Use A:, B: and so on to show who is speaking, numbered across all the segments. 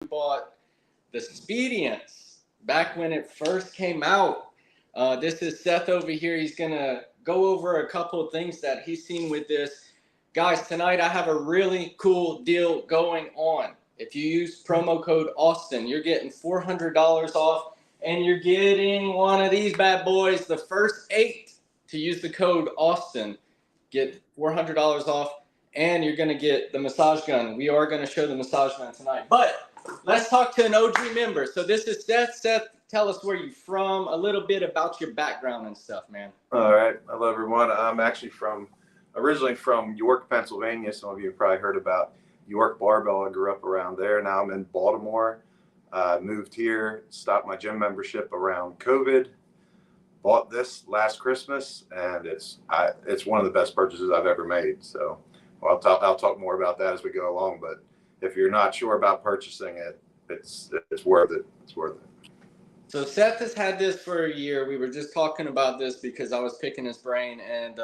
A: bought the Speediance back when it first came out. This is Seth over here. He's going to go over a couple of things that he's seen with this. Guys, tonight I have a really cool deal going on. If you use promo code Austin, you're getting $400 off, and you're getting one of these bad boys. The first 8 to use the code Austin get $400 off, and you're going to get the massage gun. We are going to show the massage gun tonight. But let's talk to an OG member. So this is Seth. Seth, tell us where you're from, a little bit about your background and stuff, man.
B: All right. Hello, everyone. I'm actually originally from York, Pennsylvania. Some of you have probably heard about York Barbell. I grew up around there. Now I'm in Baltimore. Moved here, stopped my gym membership around COVID. Bought this last Christmas, and it's one of the best purchases I've ever made. So I'll talk more about that as we go along. But if you're not sure about purchasing it, it's worth it. It's worth it.
A: So Seth has had this for a year. We were just talking about this because I was picking his brain, and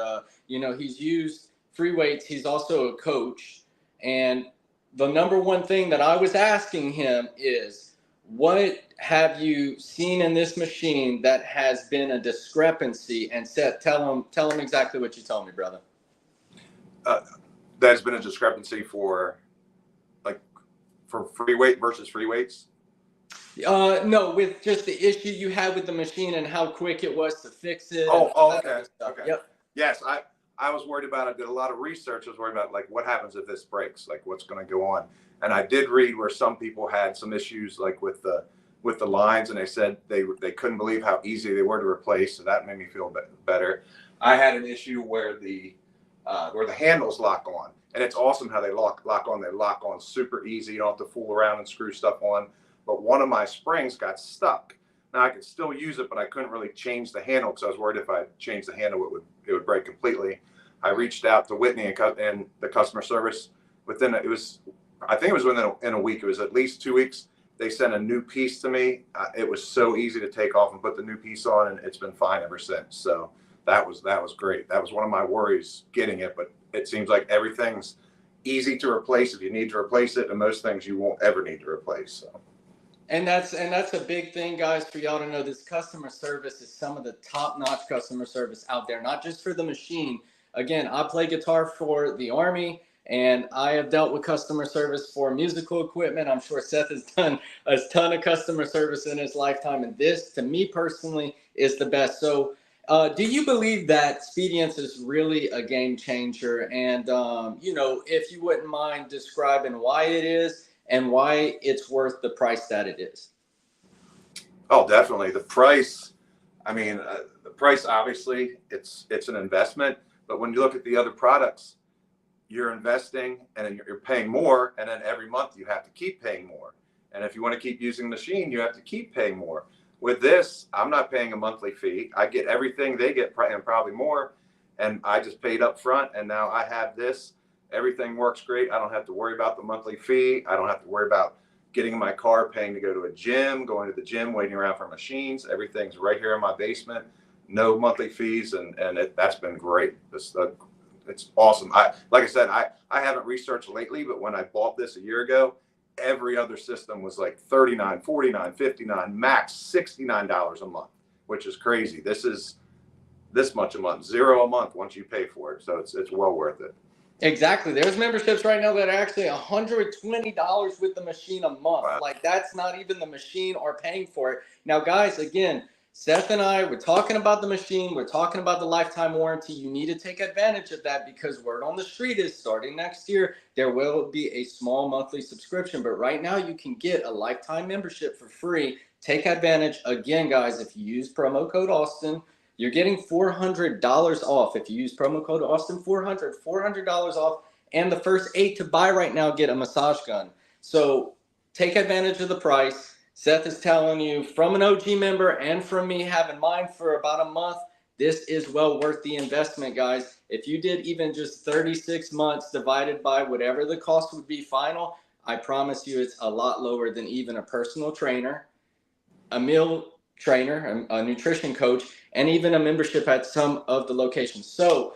A: he's used free weights. He's also a coach, and the number one thing that I was asking him is, what have you seen in this machine that has been a discrepancy? And Seth, tell him exactly what you told me, brother.
B: There's been a discrepancy for free weight versus free weights.
A: No, with just the issue you had with the machine and how quick it was to fix it.
B: Okay.
A: Yep.
B: Yes, I was worried about it. I did a lot of research. I was worried about what happens if this breaks, what's going to go on. And I did read where some people had some issues with the lines, and they said they couldn't believe how easy they were to replace. So that made me feel better. I had an issue where the handles lock on, and it's awesome how they lock on. They lock on super easy. You don't have to fool around and screw stuff on. But one of my springs got stuck. Now I could still use it, but I couldn't really change the handle because I was worried if I changed the handle, it would break completely. I reached out to Whitney and the customer service. I think it was within a week. It was at least 2 weeks. They sent a new piece to me. It was so easy to take off and put the new piece on, and it's been fine ever since. So that was great. That was one of my worries getting it, but it seems like everything's easy to replace if you need to replace it, and most things you won't ever need to replace. So.
A: And that's a big thing, guys, for y'all to know. This customer service is some of the top-notch customer service out there, not just for the machine. Again, I play guitar for the Army, and I have dealt with customer service for musical equipment. I'm sure Seth has done a ton of customer service in his lifetime, and this, to me personally, is the best. So do you believe that Speediance is really a game changer? And, if you wouldn't mind describing why it is, and why it's worth the price that it is.
B: Oh, definitely. The price, the price, obviously, it's an investment. But when you look at the other products, you're investing and you're paying more. And then every month you have to keep paying more. And if you want to keep using the machine, you have to keep paying more. With this, I'm not paying a monthly fee. I get everything they get and probably more. And I just paid up front. And now I have this. Everything works great. I don't have to worry about the monthly fee. I don't have to worry about getting in my car, paying to go to a gym, going to the gym, waiting around for machines. Everything's right here in my basement. No monthly fees, and that's been great. It's awesome. Like I said, I haven't researched lately, but when I bought this a year ago, every other system was like $39, $49, $59, max $69 a month, which is crazy. This is this much a month, $0 a month once you pay for it. So it's well worth it.
A: Exactly. There's memberships right now that are actually $120 with the machine a month. Wow. Like, that's not even the machine or paying for it. Now, guys, again, Seth and I, we're talking about the machine. We're talking about the lifetime warranty. You need to take advantage of that because word on the street is starting next year, there will be a small monthly subscription. But right now, you can get a lifetime membership for free. Take advantage. Again, guys, if you use promo code Austin, you're getting $400 off. If you use promo code Austin, $400 off. And the first 8 to buy right now get a massage gun. So take advantage of the price. Seth is telling you, from an OG member and from me having mine for about a month, this is well worth the investment, guys. If you did even just 36 months divided by whatever the cost would be final, I promise you it's a lot lower than even a personal trainer, a meal trainer, a nutrition coach, and even a membership at some of the locations. So,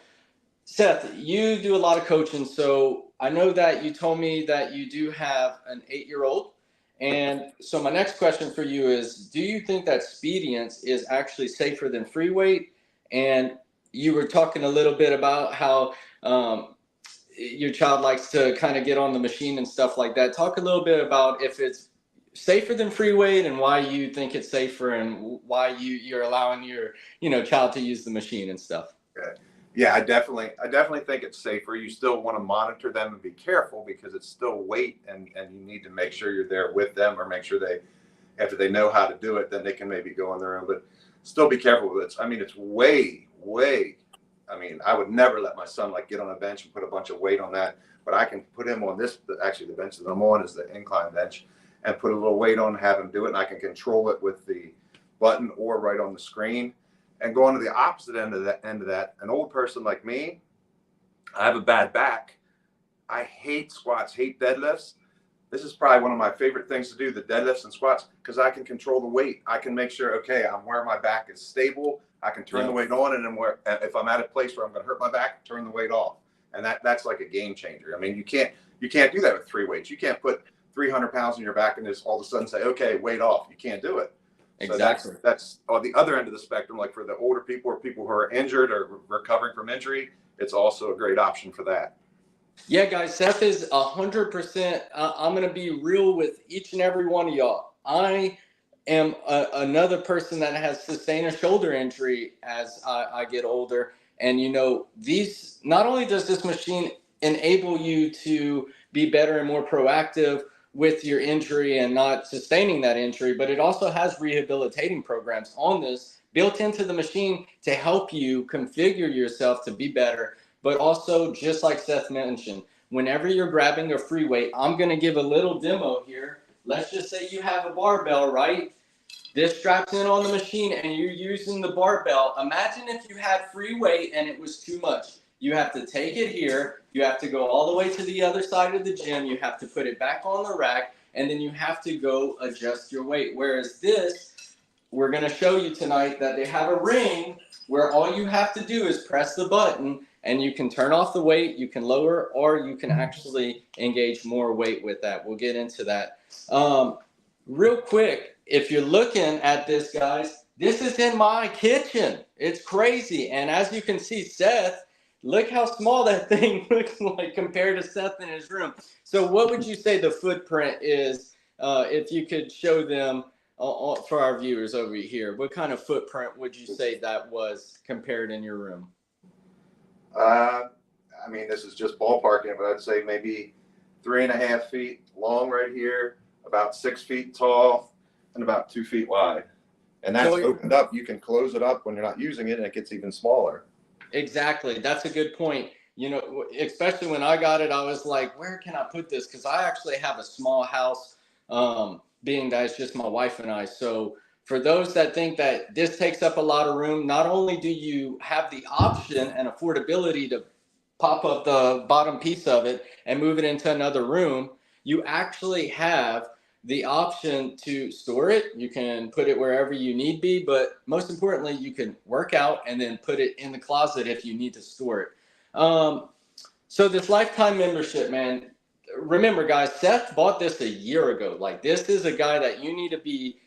A: Seth, you do a lot of coaching. So I know that you told me that you do have an 8-year-old, And so my next question for you is, do you think that Speediance is actually safer than free weight? And you were talking a little bit about how your child likes to kind of get on the machine and stuff like that. Talk a little bit about if it's safer than free weight and why you think it's safer and why you're allowing your child to use the machine and stuff.
B: Okay. Yeah, I definitely think it's safer. You still want to monitor them and be careful because it's still weight, and you need to make sure you're there with them, or make sure after they know how to do it, then they can maybe go on their own. But still be careful with it. I mean, it's way. I mean, I would never let my son like get on a bench and put a bunch of weight on that. But I can put him on this. Actually, the bench that I'm on is the incline bench, and put a little weight on, have him do it, and I can control it with the button or right on the screen. And going to the opposite end of that, an old person like me, I have a bad back. I hate squats, hate deadlifts. This is probably one of my favorite things to do, the deadlifts and squats, because I can control the weight. I can make sure, okay, I'm where my back is stable. I can turn the weight on, and then if I'm at a place where I'm going to hurt my back, turn the weight off. And that's like a game changer. I mean, you can't do that with free weights. You can't put 300 pounds on your back and just all of a sudden say, okay, weight off. You can't do it.
A: Exactly.
B: So that's on the other end of the spectrum. Like for the older people or people who are injured or recovering from injury, it's also a great option for that.
A: Yeah, guys, Seth is 100%. I'm going to be real with each and every one of y'all. I am another person that has sustained a shoulder injury as I get older. And, not only does this machine enable you to be better and more proactive with your injury and not sustaining that injury, but it also has rehabilitating programs on this built into the machine to help you configure yourself to be better. But also, just like Seth mentioned, whenever you're grabbing a free weight, I'm going to give a little demo here. Let's just say you have a barbell, right? This straps in on the machine and you're using the barbell. Imagine if you had free weight and it was too much. You have to take it here. You have to go all the way to the other side of the gym. You have to put it back on the rack, and then you have to go adjust your weight. Whereas this, we're going to show you tonight that they have a ring where all you have to do is press the button, and you can turn off the weight, you can lower, or you can actually engage more weight with that. We'll get into that. Real quick, if you're looking at this, guys, this is in my kitchen. It's crazy. And as you can see, Seth, look how small that thing looks like compared to Seth in his room. So what would you say the footprint is, if you could show them for our viewers over here? What kind of footprint would you say that was compared in your room?
B: I mean, this is just ballparking, but I'd say maybe 3.5 feet long right here, about 6 feet tall, and about 2 feet wide. And that's opened up. You can close it up when you're not using it, and it gets even smaller.
A: Exactly. That's a good point. Especially when I got it, I was like, where can I put this? Because I actually have a small house, being that it's just my wife and I. So for those that think that this takes up a lot of room, not only do you have the option and affordability to pop up the bottom piece of it and move it into another room, you actually have the option to store it. You can put it wherever you need be, but most importantly, you can work out and then put it in the closet if you need to store it. So this lifetime membership, man, remember guys, Seth bought this a year ago. Like, this is a guy that you need to be,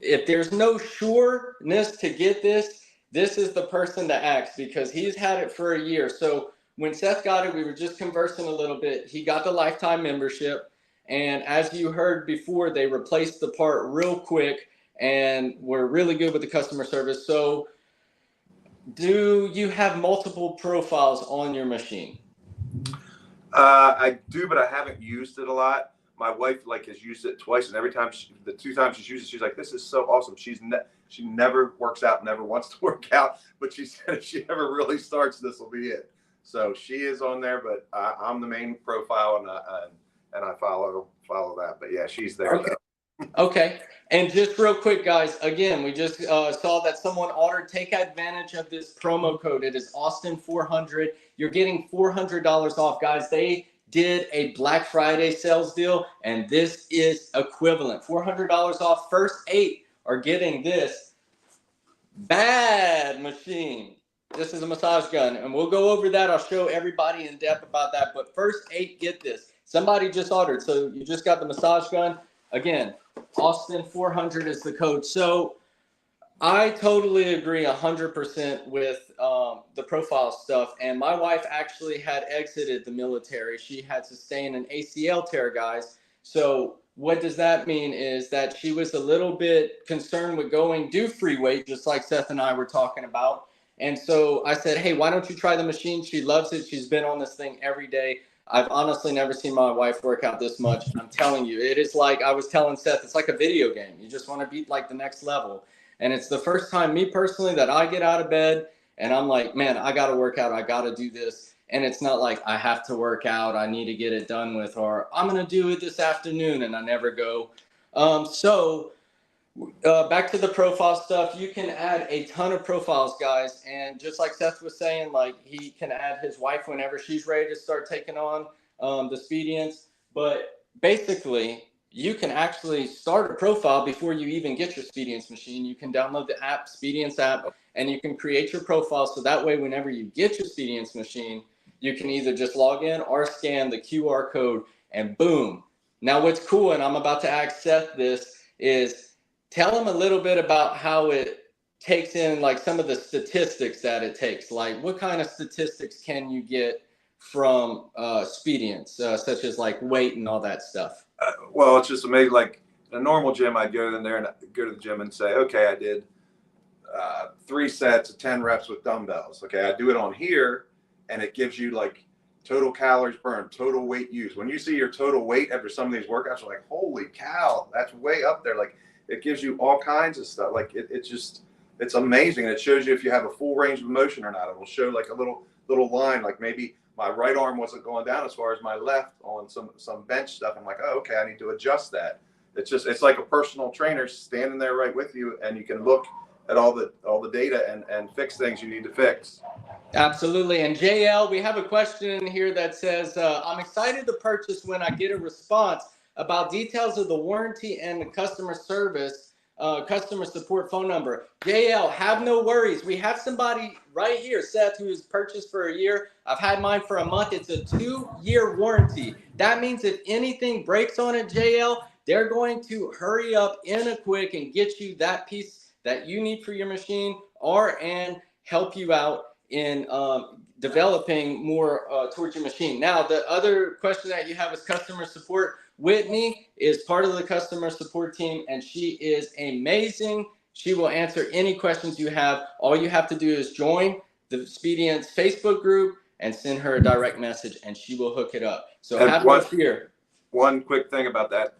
A: if there's no sureness to get this is the person to ask, because he's had it for a year. So when Seth got it, we were just conversing a little bit. He got the lifetime membership. And as you heard before, they replaced the part real quick and were really good with the customer service. So do you have multiple profiles on your machine?
B: I do, but I haven't used it a lot. My wife has used it twice, and every time the 2 times she's used it, she's like, "This is so awesome." She never works out, never wants to work out, but she said if she ever really starts, this will be it. So she is on there, but I'm the main profile, and I follow that. But yeah, she's there.
A: Okay. Okay. And just real quick, guys, again, we just saw that someone ordered. Take advantage of this promo code. It is Austin400. You're getting $400 off, guys. They did a Black Friday sales deal, and this is equivalent. $400 off. First 8 are getting this bad machine. This is a massage gun, and we'll go over that. I'll show everybody in depth about that. But first 8 get this. Somebody just ordered, so you just got the massage gun. again, Austin 400 is the code. So I totally agree 100% with the profile stuff. And my wife actually had exited the military. She had sustained an ACL tear, guys. So what does that mean is that she was a little bit concerned with do free weight, just like Seth and I were talking about. And so I said, hey, why don't you try the machine? She loves it. She's been on this thing every day. I've honestly never seen my wife work out this much. I'm telling you, it is like I was telling Seth, it's like a video game. You just want to beat like the next level. And it's the first time, me personally, that I get out of bed and I'm like, man, I got to work out. I got to do this. And it's not like I have to work out. I need to get it done with, or I'm going to do it this afternoon, and I never go. Back to the profile stuff. You can add a ton of profiles, guys. And just like Seth was saying, like he can add his wife whenever she's ready to start taking on the Speediance. But basically, you can actually start a profile before you even get your Speediance machine. You can download the app, Speediance app, and you can create your profile. So that way, whenever you get your Speediance machine, you can either just log in or scan the QR code and boom. Now, what's cool, and I'm about to ask Seth this, is tell him a little bit about how it takes in like some of the statistics that it takes. Like what kind of statistics can you get from Speediance, such as like weight and all that stuff?
B: Well, it's just amazing. Like in a normal gym, I'd go in there and go to the gym and say, okay, I did 3 sets of 10 reps with dumbbells. Okay, I do it on here, and it gives you like total calories burned, total weight used. When you see your total weight after some of these workouts, you're like, holy cow, that's way up there. Like it gives you all kinds of stuff. Like it's amazing. And it shows you if you have a full range of motion or not. It will show like a little line, like maybe my right arm wasn't going down as far as my left on some bench stuff. I'm like, oh, okay, I need to adjust that. It's like a personal trainer standing there right with you, and you can look at all the data and fix things you need to fix.
A: Absolutely. And JL, we have a question in here that says, I'm excited to purchase when I get a response about details of the warranty and the customer service, customer support phone number. JL, have no worries. We have somebody right here, Seth, who has purchased for a year. I've had mine for a month. It's a 2-year warranty. That means if anything breaks on it, JL, they're going to hurry up in a quick and get you that piece that you need for your machine and help you out in developing more towards your machine. Now, the other question that you have is customer support. Whitney is part of the customer support team, and she is amazing. She will answer any questions you have. All you have to do is join the Speediance Facebook group and send her a direct message, and she will hook it up. So have no fear.
B: One quick thing about that.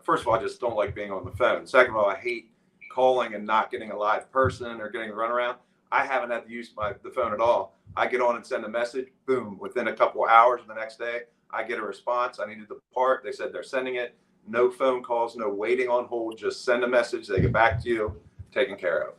B: First of all, I just don't like being on the phone. Second of all, I hate calling and not getting a live person or getting a runaround. I haven't had to use the phone at all. I get on and send a message, boom, within a couple of hours the next day, I get a response. I needed the part. They said they're sending it. No phone calls, no waiting on hold. Just send a message. They get back to you, taken care of.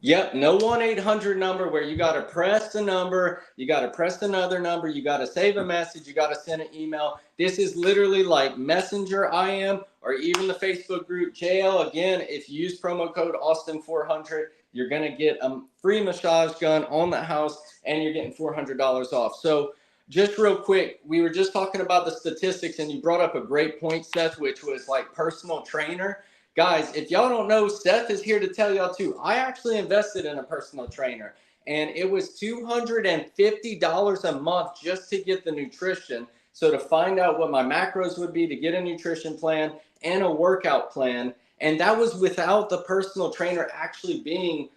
A: Yep, no 1-800 number where you got to press the number, you got to press another number, you got to save a message, you got to send an email. This is literally like Messenger IM or even the Facebook group. JL, again, if you use promo code Austin400, you're going to get a free massage gun on the house and you're getting $400 off. So just real quick, we were just talking about the statistics and you brought up a great point, Seth, which was like personal trainer. Guys, if y'all don't know, Seth is here to tell y'all too. I actually invested in a personal trainer, and it was $250 a month just to get the nutrition. So to find out what my macros would be, to get a nutrition plan and a workout plan. And that was without the personal trainer actually being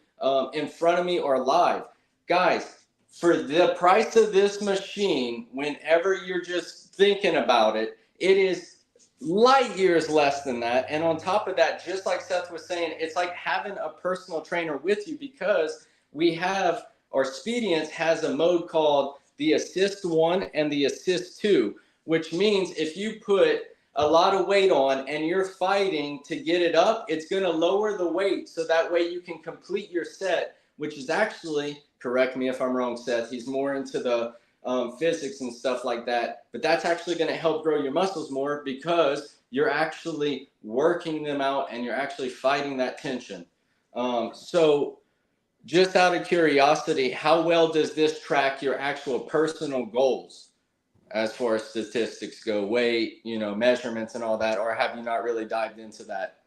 A: in front of me or live. Guys, for the price of this machine, whenever you're just thinking about it, it is light years less than that. And on top of that, just like Seth was saying, it's like having a personal trainer with you because we have, or Speediance has a mode called the Assist 1 and the Assist 2, which means if you put a lot of weight on and you're fighting to get it up, it's going to lower the weight so that way you can complete your set, which is actually, correct me if I'm wrong, Seth, he's more into the physics and stuff like that, but that's actually going to help grow your muscles more because you're actually working them out and you're actually fighting that tension. So just out of curiosity, how well does this track your actual personal goals? as far as statistics go, weight, you know, measurements and all that, or have you not really dived into that?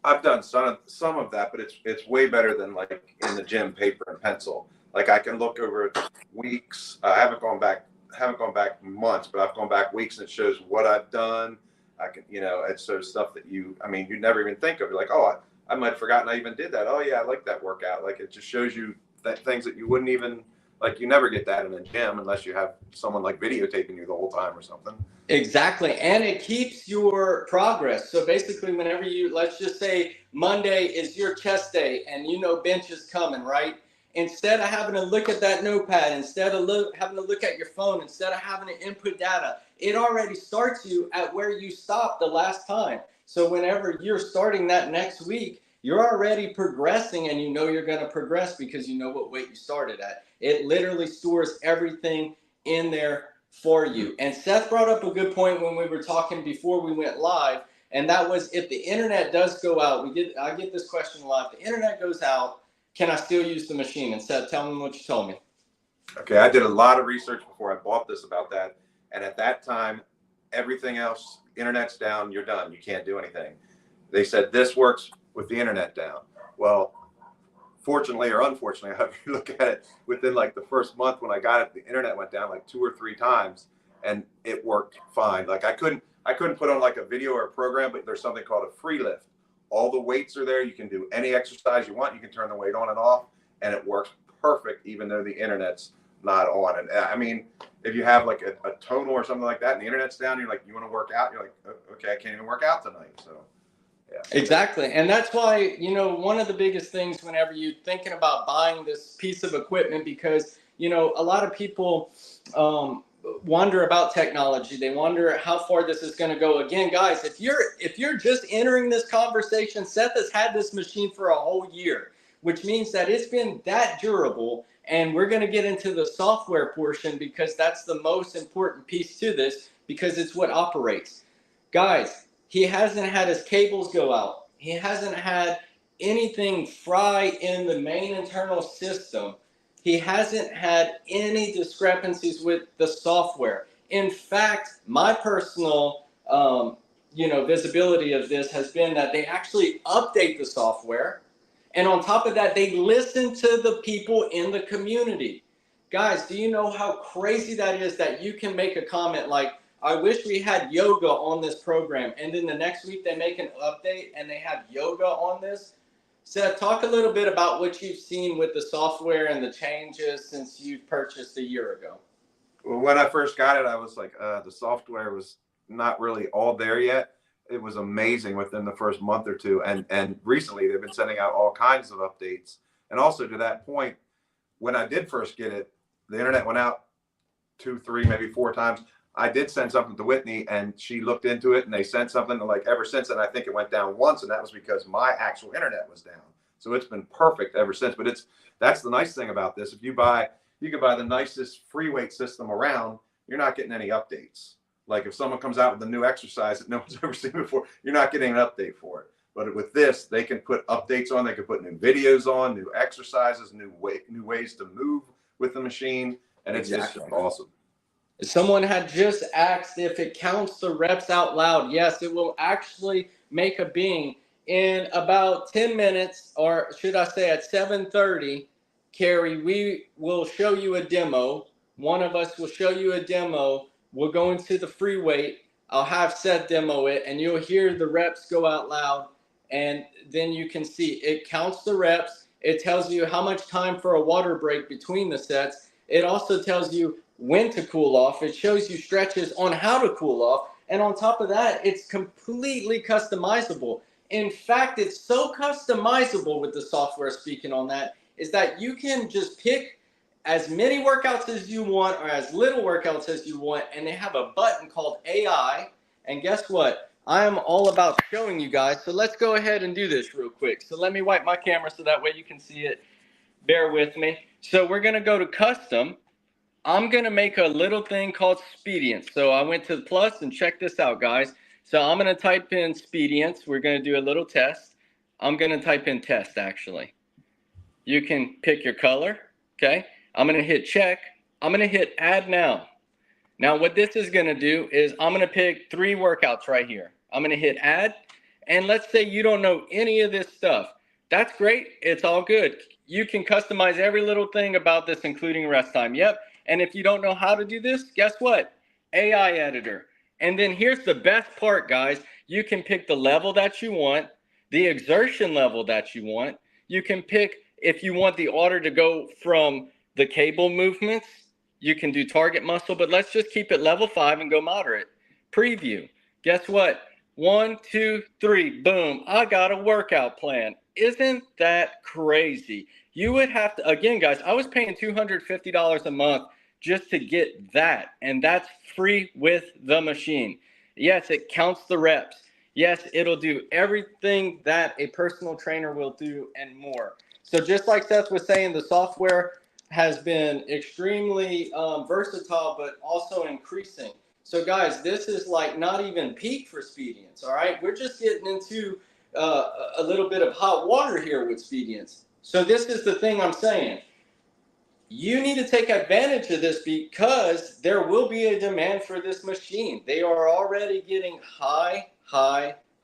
B: I've done some of that, but it's way better than like in the gym, paper and pencil. Like I can look over weeks. I haven't gone back months, but I've gone back weeks, and it shows what I've done. I can, you know, it shows stuff that you never even think of. You're like, oh, I might have forgotten I even did that. Oh yeah, I like that workout. Like it just shows you that things that you wouldn't even, like, you never get that in a gym unless you have someone like videotaping you the whole time or something.
A: Exactly. And it keeps your progress. So basically, whenever you, let's just say Monday is your chest day and you know bench is coming, right? Instead of having to look at that notepad, instead of having to look at your phone, instead of having to input data, it already starts you at where you stopped the last time. So whenever you're starting that next week, you're already progressing, and you know you're going to progress because you know what weight you started at. It literally stores everything in there for you. And Seth brought up a good point when we were talking before we went live, and that was, if the internet does go out, I get this question a lot. If the internet goes out, can I still use the machine? And Seth, tell me what you told me.
B: Okay, I did a lot of research before I bought this about that, and at that time, everything else, internet's down, you're done, you can't do anything. They said this works with the internet down. Well, fortunately or unfortunately, however you look at it, within like the first month when I got it, the internet went down like 2 or 3 times, and it worked fine. Like I couldn't put on like a video or a program, but there's something called a free lift. All the weights are there. You can do any exercise you want. You can turn the weight on and off, and it works perfect, even though the internet's not on. And I mean, if you have like a total or something like that, and the internet's down, you're like, you want to work out? You're like, okay, I can't even work out tonight. So. Yeah.
A: Exactly. And that's why, you know, one of the biggest things whenever you're thinking about buying this piece of equipment, because, you know, a lot of people wonder about technology. They wonder how far this is going to go. Again, guys, if you're just entering this conversation, Seth has had this machine for a whole year, which means that it's been that durable. And we're going to get into the software portion because that's the most important piece to this, because it's what operates. Guys, he hasn't had his cables go out. He hasn't had anything fry in the main internal system. He hasn't had any discrepancies with the software. In fact, my personal visibility of this has been that they actually update the software. And on top of that, they listen to the people in the community. Guys, do you know how crazy that is, that you can make a comment like, I wish we had yoga on this program, and then the next week they make an update and they have yoga on this? Seth, talk a little bit about what you've seen with the software and the changes since you've purchased a year ago.
B: Well, when I first got it, I was like, the software was not really all there yet. It was amazing within the first month or two. And recently they've been sending out all kinds of updates. And also to that point, when I did first get it, the internet went out 2, 3, maybe 4 times. I did send something to Whitney, and she looked into it, and they sent something. Like ever since then, I think it went down once, and that was because my actual internet was down. So it's been perfect ever since. But that's the nice thing about this. If you can buy the nicest free weight system around, you're not getting any updates. Like if someone comes out with a new exercise that no one's ever seen before, you're not getting an update for it. But with this, they can put updates on. They can put new videos on, new exercises, new ways to move with the machine, and it's just awesome.
A: Someone had just asked if it counts the reps out loud. Yes, it will actually make a bing. In about 10 minutes, or should I say at 7:30, Carrie, we will show you a demo. One of us will show you a demo. We'll go into the free weight. I'll have Seth demo it, and you'll hear the reps go out loud. And then you can see it counts the reps. It tells you how much time for a water break between the sets. It also tells you when to cool off. It shows you stretches on how to cool off. And on top of that, it's completely customizable. In fact, it's so customizable with the software, speaking on that, is that you can just pick as many workouts as you want or as little workouts as you want. And they have a button called AI. And guess what? I am all about showing you guys. So let's go ahead and do this real quick. So let me wipe my camera so that way you can see it. Bear with me. So we're going to go to custom. I'm going to make a little thing called Speediance. So I went to the plus and check this out, guys. So I'm going to type in Speediance. We're going to do a little test. I'm going to type in test, actually. You can pick your color, okay? I'm going to hit check. I'm going to hit add now. Now, what this is going to do is I'm going to pick 3 workouts right here. I'm going to hit add. And let's say you don't know any of this stuff. That's great. It's all good. You can customize every little thing about this, including rest time. Yep. And if you don't know how to do this, guess what? AI editor. And then here's the best part, guys. You can pick the level that you want, the exertion level that you want. You can pick if you want the order to go from the cable movements. You can do target muscle, but let's just keep it level 5 and go moderate. Preview. Guess what? 1, 2, 3, boom. I got a workout plan. Isn't that crazy? You would have to, again, guys, I was paying $250 a month just to get that. And that's free with the machine. Yes, it counts the reps. Yes, it'll do everything that a personal trainer will do and more. So just like Seth was saying, the software has been extremely versatile, but also increasing. So guys, this is like not even peak for Speediance, all right? We're just getting into a little bit of hot water here with Speediance. So this is the thing I'm saying. You need to take advantage of this because there will be a demand for this machine. They are already getting high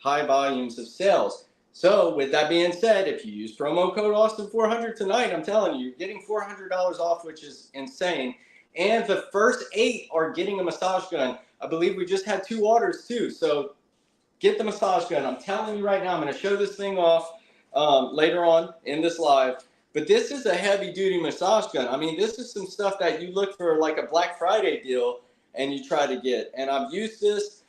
A: volumes of sales. So with that being said, if you use promo code Austin400 tonight, I'm telling you, you're getting $400 off, which is insane. And the first 8 are getting a massage gun. I believe we just had 2 orders too. So get the massage gun. I'm telling you right now, I'm going to show this thing off later on in this live. But this is a heavy duty massage gun. I mean, this is some stuff that you look for like a Black Friday deal and you try to get. And I've used this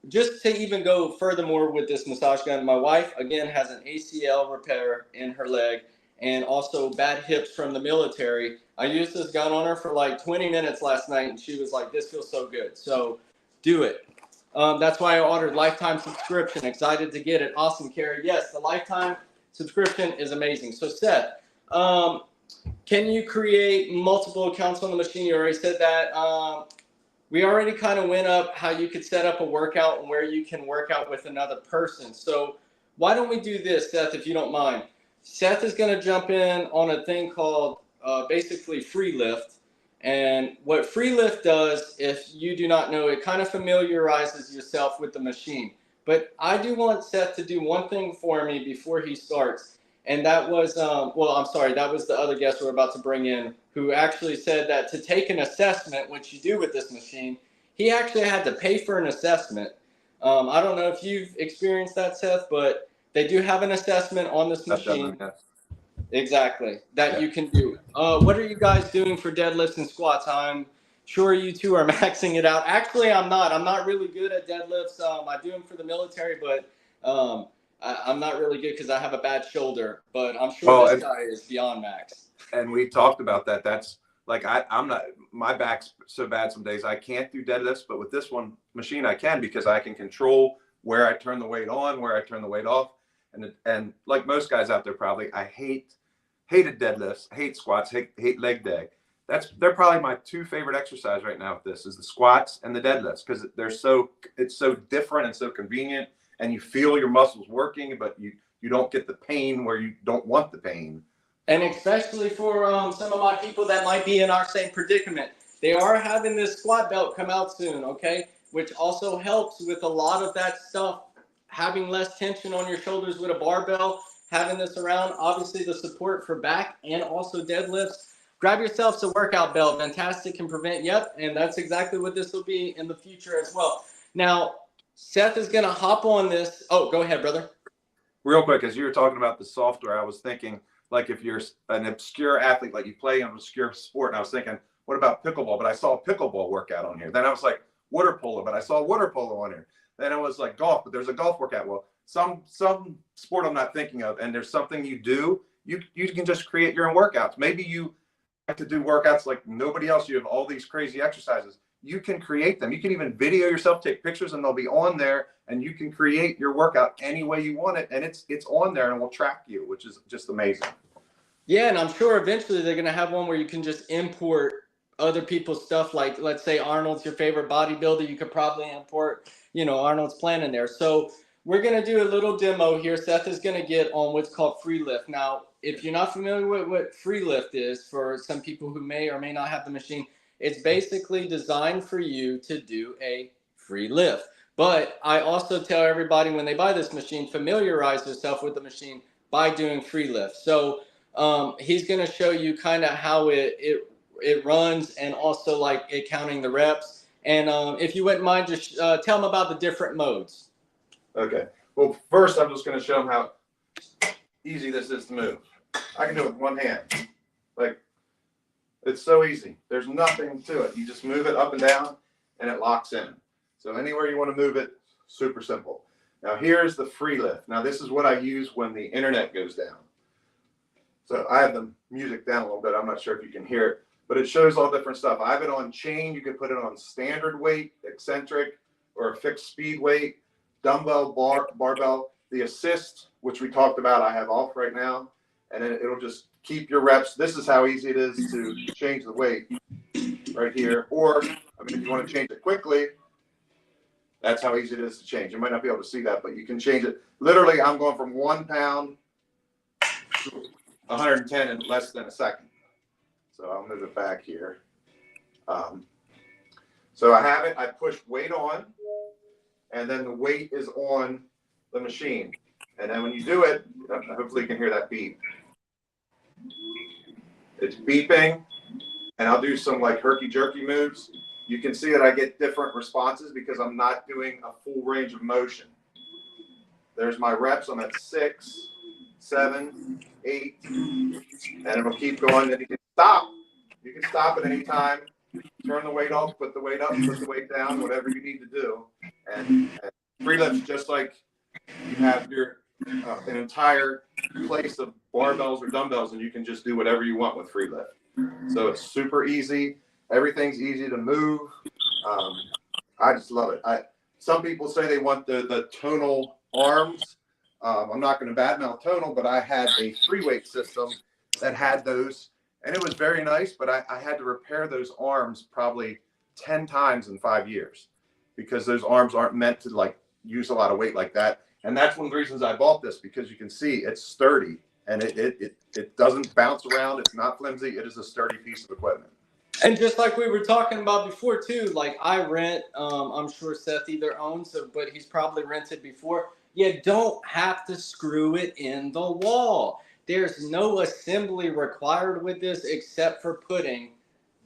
A: just to even go furthermore with this massage gun. My wife, again, has an ACL repair in her leg and also bad hips from the military. I used this gun on her for like 20 minutes last night and she was like, this feels so good. So do it. That's why I ordered lifetime subscription. Excited to get it. Awesome, Carrie. Yes, the lifetime subscription is amazing. So Seth, can you create multiple accounts on the machine? You already said that. We already kind of went up how you could set up a workout and where you can work out with another person. So why don't we do this, Seth, if you don't mind? Seth is going to jump in on a thing called basically free lift. And what free lift does, if you do not know, it kind of familiarizes yourself with the machine. But I do want Seth to do one thing for me before he starts. And that was, that was the other guest we're about to bring in, who actually said that to take an assessment, which you do with this machine, he actually had to pay for an assessment. I don't know if you've experienced that, Seth, but they do have an assessment on this machine. Exactly, that you can do. What are you guys doing for deadlifts and squats? I'm sure you two are maxing it out. Actually, I'm not. I'm not really good at deadlifts. I do them for the military, but I'm not really good because I have a bad shoulder. But I'm sure this guy is beyond max.
B: And we talked about that. That's like I'm not. My back's so bad some days I can't do deadlifts, but with this one machine I can because I can control where I turn the weight on, where I turn the weight off, and like most guys out there probably, I hated deadlifts, hate squats, hate leg day. They're probably my 2 favorite exercise right now with this is the squats and the deadlifts because it's so different and so convenient and you feel your muscles working, but you don't get the pain where you don't want the pain.
A: And especially for some of my people that might be in our same predicament, they are having this squat belt come out soon, okay? Which also helps with a lot of that stuff, having less tension on your shoulders with a barbell, having this around, obviously the support for back and also deadlifts. Grab yourself a workout belt. Fantastic, can prevent, and that's exactly what this will be in the future as well. Now, Seth is going to hop on this. Oh, go ahead, brother.
B: Real quick, as you were talking about the software, I was thinking, like if you're an obscure athlete, like you play an obscure sport, and I was thinking, what about pickleball? But I saw a pickleball workout on here. Then I was like, water polo, but I saw water polo on here. Then I was like, golf, but there's a golf workout. Well, some sport I'm not thinking of, and there's something you do, you can just create your own workouts. Maybe you like to do workouts like nobody else. You have all these crazy exercises. You can create them. You can even video yourself, take pictures, and they'll be on there, and you can create your workout any way you want it, and it's on there and it will track you, which is just amazing.
A: Yeah, and I'm sure eventually they're going to have one where you can just import other people's stuff. Like, let's say Arnold's your favorite bodybuilder, you could probably import, Arnold's plan in there. So we're going to do a little demo here. Seth is going to get on what's called free lift. Now, if you're not familiar with what free lift is, for some people who may or may not have the machine, It's basically designed for you to do a free lift. But I also tell everybody when they buy this machine, familiarize yourself with the machine by doing free lifts. So he's going to show you kind of how it runs, and also like it counting the reps. And if you wouldn't mind, just tell them about the different modes.
B: Okay. Well, first I'm just going to show them how easy this is to move. I can do it with one hand. Like, it's so easy. There's nothing to it. You just move it up and down and it locks in. So anywhere you want to move it, super simple. Now here's the free lift. Now this is what I use when the internet goes down. So I have the music down a little bit. I'm not sure if you can hear it, but it shows all different stuff. I have it on chain. You can put it on standard weight, eccentric, or a fixed speed weight, dumbbell, barbell. The assist, which we talked about, I have off right now, and then it'll just keep your reps. This is how easy it is to change the weight right here. Or, I mean, if you want to change it quickly, that's how easy it is to change. You might not be able to see that, but you can change it. Literally, I'm going from 1 pound to 110 in less than a second. So I'll move it back here. So I have it. I push weight on, and then the weight is on the machine. And then when you do it, hopefully you can hear that beep. It's beeping, and I'll do some like herky-jerky moves. You can see that I get different responses because I'm not doing a full range of motion. There's my reps. I'm at 6, 7, 8, and it'll keep going. Then you can stop. You can stop at any time. Turn the weight off, put the weight up, put the weight down, whatever you need to do. And free lifts, just like you have your an entire place of barbells or dumbbells, and you can just do whatever you want with free lift. So it's super easy. Everything's easy to move. I just love it. Some people say they want the tonal arms. I'm not going to badmouth tonal, but I had a free weight system that had those, and it was very nice, but I had to repair those arms probably 10 times in 5 years because those arms aren't meant to like use a lot of weight like that. And that's one of the reasons I bought this, because you can see it's sturdy and it doesn't bounce around. It's not flimsy. It is a sturdy piece of equipment.
A: And just like we were talking about before too, like I rent, I'm sure Seth either owns, but he's probably rented before. You don't have to screw it in the wall. There's no assembly required with this except for putting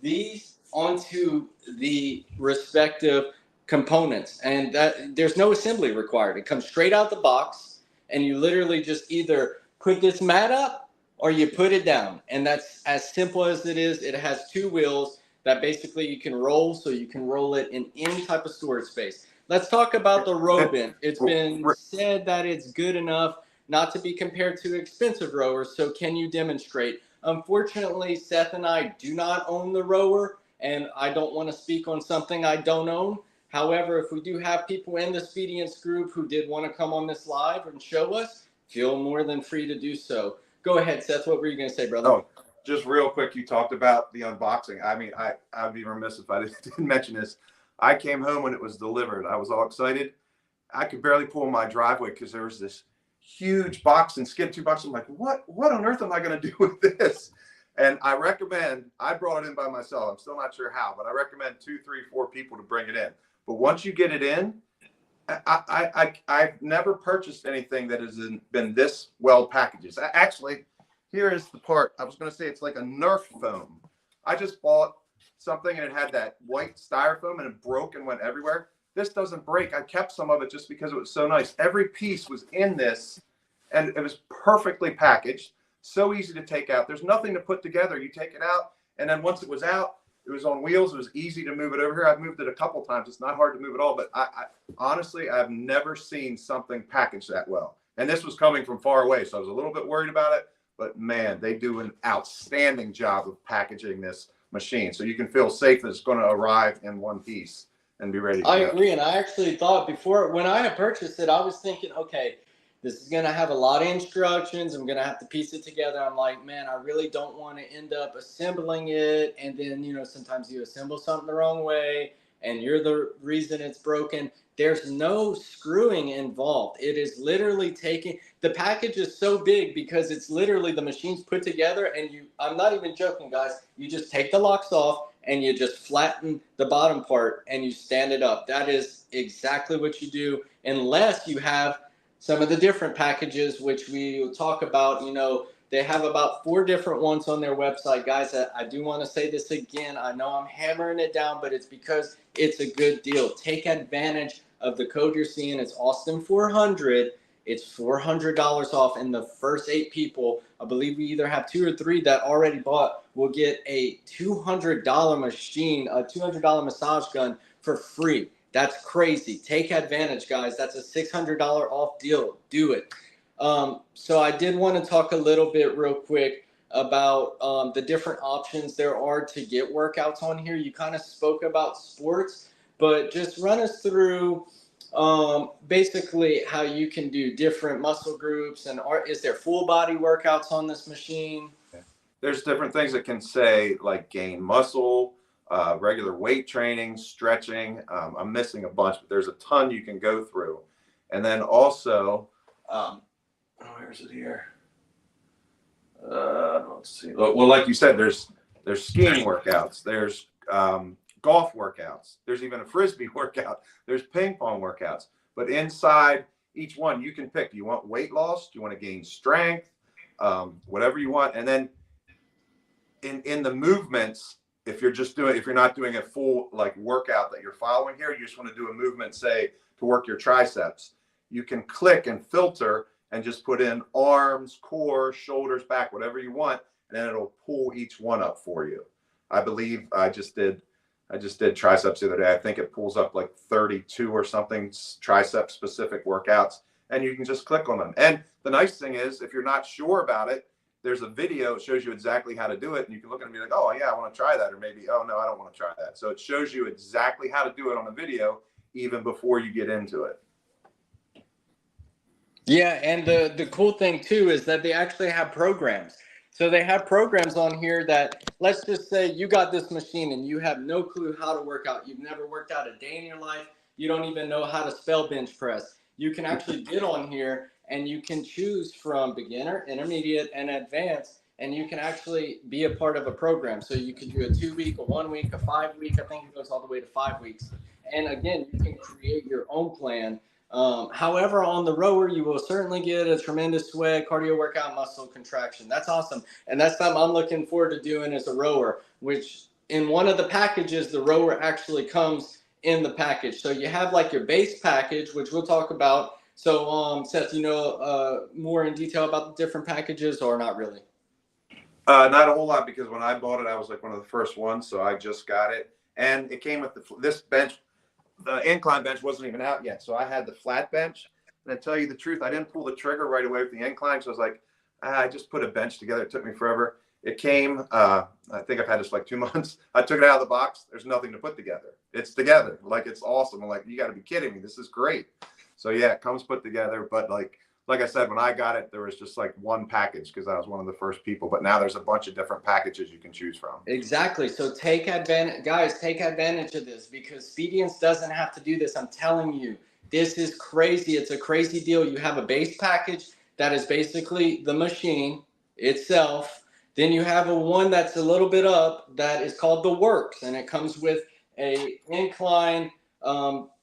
A: these onto the respective components, and that there's no assembly required. It comes straight out the box, and you literally just either put this mat up or you put it down, and that's as simple as it is. It has 2 wheels that basically you can roll, so you can roll it in any type of storage space. Let's talk about the row bin. It's been said that it's good enough not to be compared to expensive rowers, so can you demonstrate? Unfortunately, Seth and I do not own the rower, and I don't want to speak on something I don't own. However, if we do have people in the Speediance group who did want to come on this live and show us, feel more than free to do so. Go ahead, Seth. What were you going to say, brother?
B: Oh, just real quick, you talked about the unboxing. I mean, I'd be remiss if I didn't mention this. I came home when it was delivered. I was all excited. I could barely pull my driveway because there was this huge box and skid 2 boxes. I'm like, what on earth am I going to do with this? And I brought it in by myself. I'm still not sure how, but I recommend 2, 3, 4 people to bring it in. But once you get it in, I've never purchased anything that has been this well packaged. Actually, here is the part. I was going to say it's like a Nerf foam. I just bought something and it had that white styrofoam and it broke and went everywhere. This doesn't break. I kept some of it just because it was so nice. Every piece was in this and it was perfectly packaged. So easy to take out. There's nothing to put together. You take it out, and then once it was out, it was on wheels. It was easy to move it over here. I've moved it a couple times. It's not hard to move at all, but I honestly, I've never seen something packaged that well. And this was coming from far away, so I was a little bit worried about it. But man, they do an outstanding job of packaging this machine, so you can feel safe that it's going to arrive in one piece and be ready to go.
A: I agree, and I actually thought before, when I had purchased it, I was thinking, okay, this is going to have a lot of instructions. I'm going to have to piece it together. I'm like, man, I really don't want to end up assembling it. And then, you know, sometimes you assemble something the wrong way and you're the reason it's broken. There's no screwing involved. It is literally taking, the package is so big because it's literally the machine's put together and I'm not even joking, guys. You just take the locks off and you just flatten the bottom part and you stand it up. That is exactly what you do, unless you have some of the different packages, which we will talk about. You know, they have about 4 different ones on their website. Guys, I do want to say this again. I know I'm hammering it down, but it's because it's a good deal. Take advantage of the code you're seeing. It's Austin400. It's $400 off, and the first 8 people, I believe we either have 2 or 3 that already bought, will get a $200 machine, a $200 massage gun for free. That's crazy. Take advantage, guys. That's a $600 off deal. Do it. So I did want to talk a little bit real quick about the different options there are to get workouts on here. You kind of spoke about sports, but just run us through basically how you can do different muscle groups, and is there full body workouts on this machine?
B: There's different things that can say, like gain muscle, regular weight training, stretching. I'm missing a bunch, but there's a ton you can go through. And then also, where's it here? Let's see. Well, like you said, there's skiing workouts. There's golf workouts. There's even a frisbee workout. There's ping pong workouts. But inside each one, you can pick. Do you want weight loss? Do you want to gain strength? Whatever you want. And then in the movements, if you're not doing a full like workout that you're following here, you just want to do a movement, say to work your triceps, you can click and filter and just put in arms, core, shoulders, back, whatever you want, and then it'll pull each one up for you. I believe I just did triceps the other day. I think it pulls up like 32 or something tricep specific workouts, and you can just click on them. And the nice thing is, if you're not sure about it, there's a video that shows you exactly how to do it, and you can look at it and be like, oh yeah, I want to try that, or maybe, oh no, I don't want to try that. So it shows you exactly how to do it on a video even before you get into it.
A: Yeah, and the cool thing too is that they actually have programs. So they have programs on here that, let's just say you got this machine and you have no clue how to work out. You've never worked out a day in your life. You don't even know how to spell bench press. You can actually get on here and you can choose from beginner, intermediate, and advanced, and you can actually be a part of a program. So you can do a 2-week, a 1 week, a 5 week. I think it goes all the way to 5 weeks. And again, you can create your own plan. However, on the rower, you will certainly get a tremendous sweat, cardio workout, muscle contraction. That's awesome. And that's something I'm looking forward to doing as a rower, which in one of the packages, the rower actually comes in the package. So you have like your base package, which we'll talk about. So Seth, you know more in detail about the different packages, or not really?
B: Not a whole lot, because when I bought it, I was like one of the first ones. So I just got it. And it came with this bench. The incline bench wasn't even out yet. So I had the flat bench. And to tell you the truth, I didn't pull the trigger right away with the incline. So I was like, I just put a bench together. It took me forever. It came, I think I've had this like 2 months. I took it out of the box. There's nothing to put together. It's together. Like, it's awesome. I'm like, you got to be kidding me. This is great. So yeah, it comes put together. But like I said, when I got it, there was just like one package because I was one of the first people. But now there's a bunch of different packages you can choose from.
A: Exactly. So take advantage, guys, take advantage of this, because Speediance doesn't have to do this. I'm telling you, this is crazy. It's a crazy deal. You have a base package that is basically the machine itself. Then you have a one that's a little bit up that is called the Works, and it comes with a incline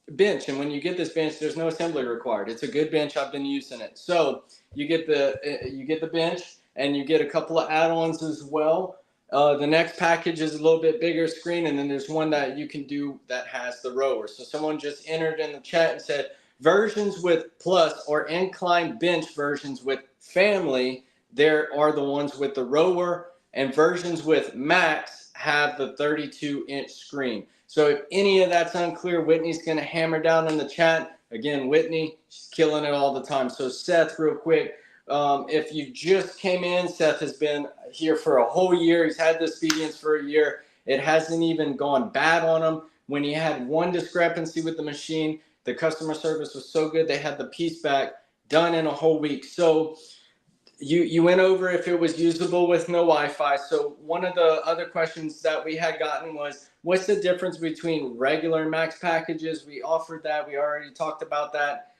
A: bench. And when you get this bench, there's no assembly required. It's a good bench. I've been using it. So you get the bench, and you get a couple of add-ons as well. The next package is a little bit bigger screen, and then there's one that you can do that has the rower. So someone just entered in the chat and said versions with plus or incline bench versions with family. There are the ones with the rower, and versions with max have the 32-inch screen. So if any of that's unclear, Whitney's going to hammer down in the chat. Again, Whitney, she's killing it all the time. So Seth, real quick, if you just came in, Seth has been here for a whole year. He's had this Speediance for a year. It hasn't even gone bad on him. When he had one discrepancy with the machine, the customer service was so good, they had the piece back done in a whole week. So you went over if it was usable with no Wi-Fi. So one of the other questions that we had gotten was, what's the difference between regular max packages? We offered that. We already talked about that.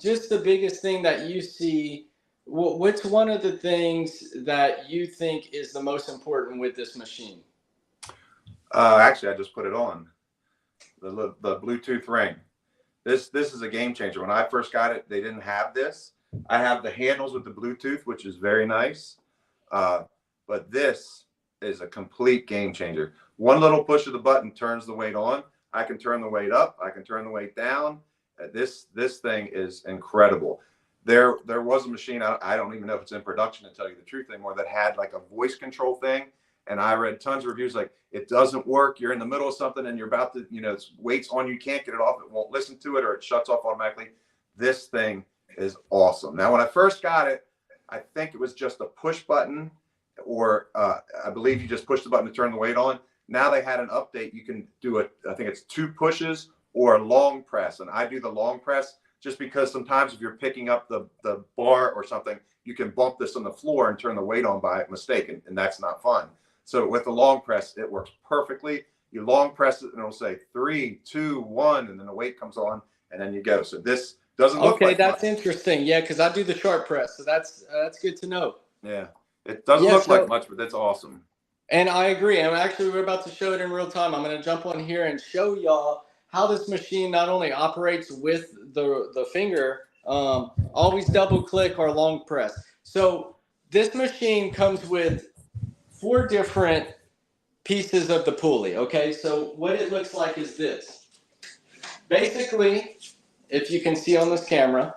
A: Just the biggest thing that you see, what's one of the things that you think is the most important with this machine?
B: Actually, I just put it on the Bluetooth ring. This is a game changer. When I first got it, they didn't have this. I have the handles with the Bluetooth, which is very nice. But this is a complete game changer. One little push of the button turns the weight on. I can turn the weight up. I can turn the weight down. This thing is incredible. There was a machine, I don't even know if it's in production to tell you the truth anymore, that had like a voice control thing. And I read tons of reviews like, it doesn't work. You're in the middle of something and you're about to, weight's on, you can't get it off. It won't listen to it, or it shuts off automatically. This thing is awesome. Now, when I first got it, I think it was just a push button, or I believe you just push the button to turn the weight on. Now they had an update. You can do it. I think it's 2 pushes or a long press. And I do the long press just because sometimes if you're picking up the bar or something, you can bump this on the floor and turn the weight on by mistake. And that's not fun. So with the long press, it works perfectly. You long press it and it'll say 3, 2, 1, and then the weight comes on and then you go. So this doesn't look like
A: that's
B: much.
A: interesting. Yeah, because I do the short press. So that's good to know.
B: Yeah. It doesn't look like much, but that's awesome.
A: And I agree. And actually, we're about to show it in real time. I'm going to jump on here and show y'all how this machine not only operates with the finger, always double click or long press. So this machine comes with 4 different pieces of the pulley. Okay, so what it looks like is this. Basically, if you can see on this camera,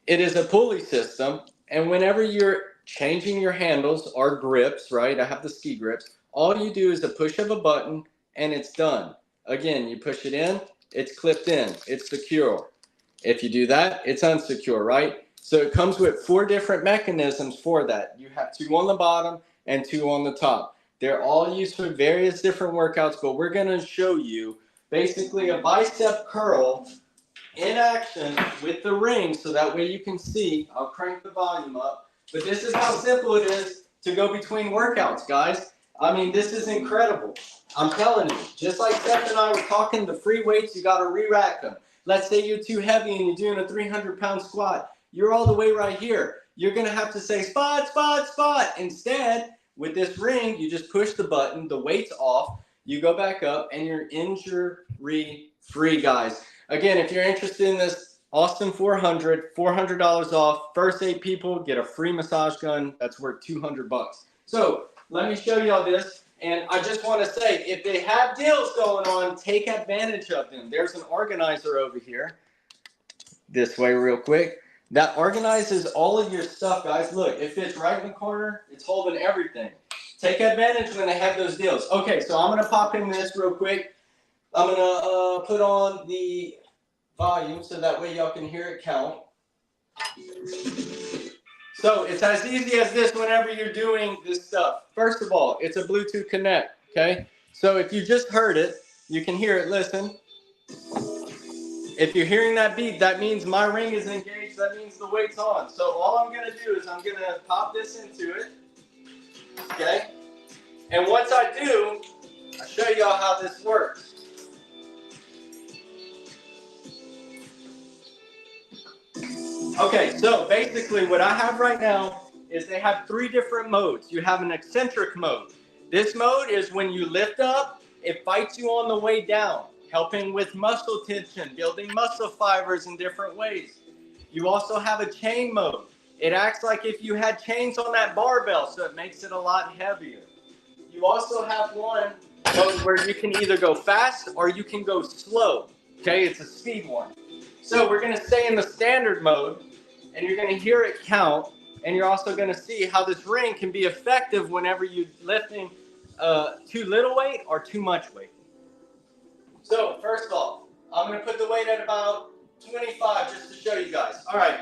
A: it is a pulley system. And whenever you're changing your handles or grips, right? I have the ski grips. All you do is a push of a button and it's done. Again, you push it in, it's clipped in, it's secure. If you do that, it's unsecure, right? So it comes with 4 different mechanisms for that. You have 2 on the bottom and 2 on the top. They're all used for various different workouts, but we're going to show you basically a bicep curl in action with the ring, so that way you can see. I'll crank the volume up. But this is how simple it is to go between workouts, guys. I mean, this is incredible. I'm telling you, just like Seth and I were talking, the free weights, you got to re-rack them. Let's say you're too heavy and you're doing a 300-pound squat. You're all the way right here. You're going to have to say spot, spot, spot. Instead, with this ring, you just push the button, the weight's off, you go back up, and you're injury-free, guys. Again, if you're interested in this, Austin $400 off. First 8 people get a free massage gun that's worth $200. So let me show y'all this. And I just want to say, if they have deals going on, take advantage of them. There's an organizer over here. This way real quick. That organizes all of your stuff, guys. Look, it fits right in the corner. It's holding everything. Take advantage when they have those deals. Okay, so I'm going to pop in this real quick. I'm going to put on the volume so that way y'all can hear it count. So it's as easy as this whenever you're doing this stuff. First of all, it's a Bluetooth connect, okay? So if you just heard it, you can hear it, listen. If you're hearing that beep, that means my ring is engaged, that means the weight's on. So all I'm gonna do is I'm gonna pop this into it, okay? And once I do, I'll show y'all how this works. Okay, so basically what I have right now is they have 3 different modes. You have an eccentric mode. This mode is when you lift up, it fights you on the way down, helping with muscle tension, building muscle fibers in different ways. You also have a chain mode. It acts like if you had chains on that barbell, so it makes it a lot heavier. You also have one mode where you can either go fast or you can go slow. Okay, it's a speed one. So we're going to stay in the standard mode, and you're going to hear it count, and you're also going to see how this ring can be effective whenever you're lifting too little weight or too much weight. So first of all, I'm going to put the weight at about 25 just to show you guys. All right.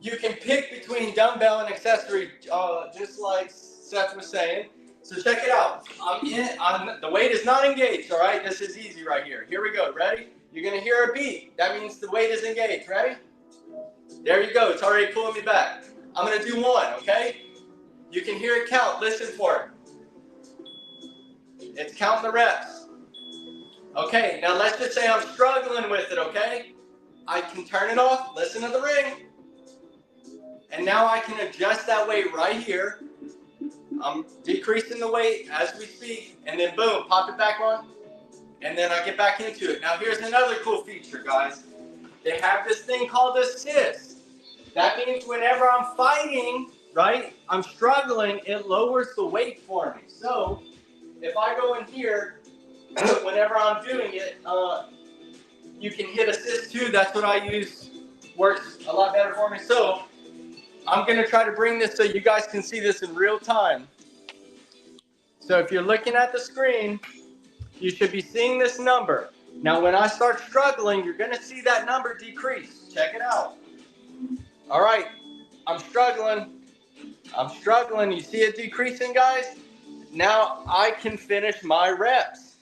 A: You can pick between dumbbell and accessory, just like Seth was saying. So check it out. The weight is not engaged, all right? This is easy right here. Here we go. Ready? You're going to hear a beep. That means the weight is engaged. Ready? There you go. It's already pulling me back. I'm going to do 1, okay? You can hear it count. Listen for it. It's counting the reps. Okay, now let's just say I'm struggling with it, okay? I can turn it off. Listen to the ring. And now I can adjust that weight right here. I'm decreasing the weight as we speak, and then boom, pop it back on, and then I get back into it. Now here's another cool feature, guys. They have this thing called assist. That means whenever I'm fighting, right, I'm struggling, it lowers the weight for me. So if I go in here, whenever I'm doing it, you can hit assist too. That's what I use. Works a lot better for me. So I'm going to try to bring this so you guys can see this in real time. So if you're looking at the screen, you should be seeing this number. Now, when I start struggling, you're going to see that number decrease. Check it out. All right. I'm struggling. You see it decreasing, guys? Now I can finish my reps.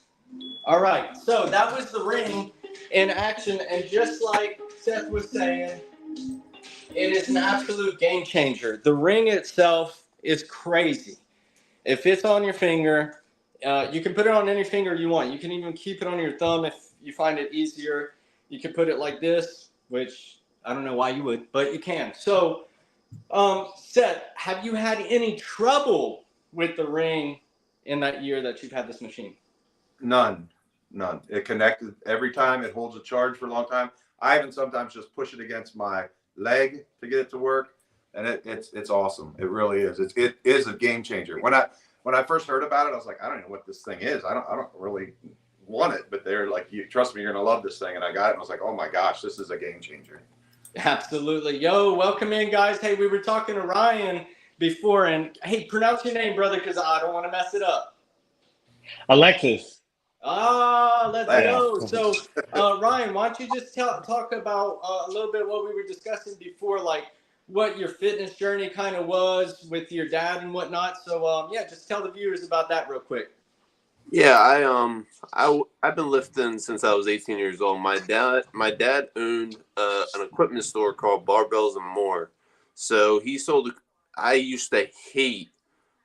A: All right. So that was the ring in action. And just like Seth was saying, it is an absolute game changer. The ring itself is crazy. It fits on your finger. You can put it on any finger you want. You can even keep it on your thumb if you find it easier. You can put it like this, which I don't know why you would, but you can. So, Seth, have you had any trouble with the ring in that year that you've had this machine?
B: None. It connected every time. It holds a charge for a long time. I even sometimes just push it against my leg to get it to work, and it's awesome. It really is. It is a game changer. When I first heard about it, I was like, I don't know what this thing is. I don't really want it, but they're like, you trust me, you're gonna love this thing. And I got it, and I was like, oh my gosh, this is a game changer.
A: Absolutely. Yo, welcome in, guys. Hey, we were talking to Ryan before, and hey, pronounce your name, brother, because I don't want to mess it up.
C: Alexis.
A: Let's go. So, Ryan, why don't you just talk about a little bit what we were discussing before, like what your fitness journey kind of was with your dad and whatnot. So, yeah, just tell the viewers about that real quick.
D: Yeah, I've been lifting since I was 18 years old. My dad owned an equipment store called Barbells and More. So he sold. I used to hate.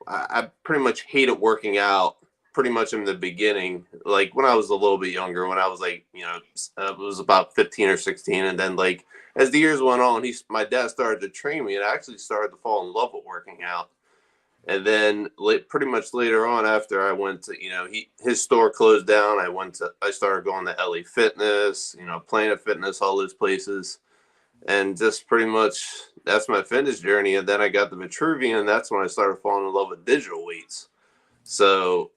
D: I pretty much hated working out. Pretty much in the beginning, like when I was a little bit younger, when I was like, it was about 15 or 16, and then like as the years went on, my dad started to train me, and I actually started to fall in love with working out. And then pretty much later on, after I went to, his store closed down. I started going to LA Fitness, Planet Fitness, all those places. And just pretty much that's my fitness journey. And then I got the Vitruvian, and that's when I started falling in love with digital weights. So,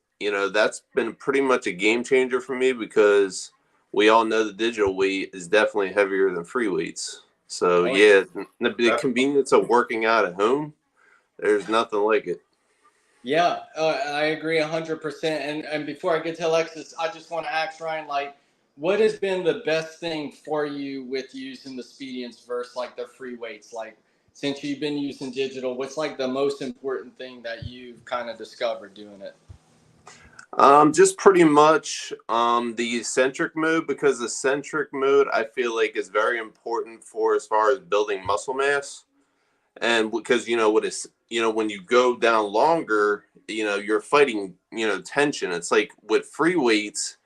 D: that's been pretty much a game changer for me because we all know the digital weight is definitely heavier than free weights. So, yeah, the convenience of working out at home, there's nothing like it.
A: Yeah, I agree 100%. And before I get to Alexis, I just want to ask Ryan, like, what has been the best thing for you with using the Speediance versus like the free weights? Like, since you've been using digital, what's like the most important thing that you've kind of discovered doing it?
D: Just pretty much the eccentric mode, because the eccentric mode I feel like is very important for as far as building muscle mass. And because when you go down longer, you're fighting tension. It's like with free weights,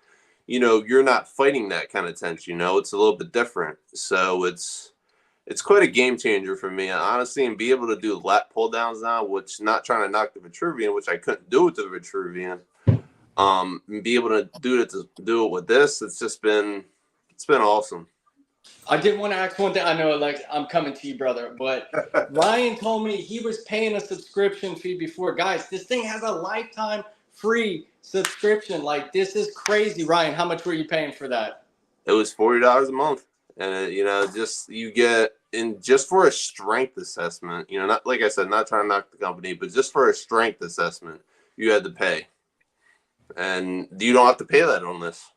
D: you're not fighting that kind of tension. It's a little bit different. So it's quite a game changer for me, honestly, and be able to do lat pull downs now, which not trying to knock the Vitruvian, which I couldn't do with the Vitruvian. And be able to do it with this, it's been awesome.
A: I did want to ask one thing. I know, Alex, I'm coming to you, brother, but Ryan told me he was paying a subscription fee before. Guys, this thing has a lifetime free subscription. Like, this is crazy. Ryan, how much were you paying for that?
D: It was $40 a month, and you get in just for a strength assessment. Not like I said, not trying to knock the company, but just for a strength assessment, you had to pay, and you don't have to pay that on this.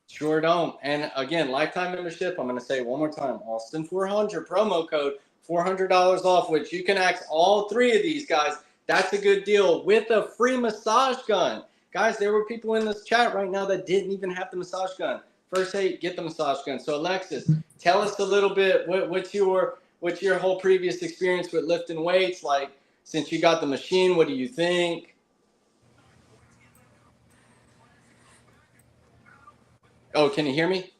A: Sure don't. And again, lifetime membership, I'm going to say it one more time, Austin400 promo code, $400 off, which you can access all three of these, guys. That's a good deal with a free massage gun. Guys, there were people in this chat right now that didn't even have the massage gun. First aid, get the massage gun. So Alexis, tell us a little bit, what's your whole previous experience with lifting weights? Like, since you got the machine, what do you think? Oh, can you hear me?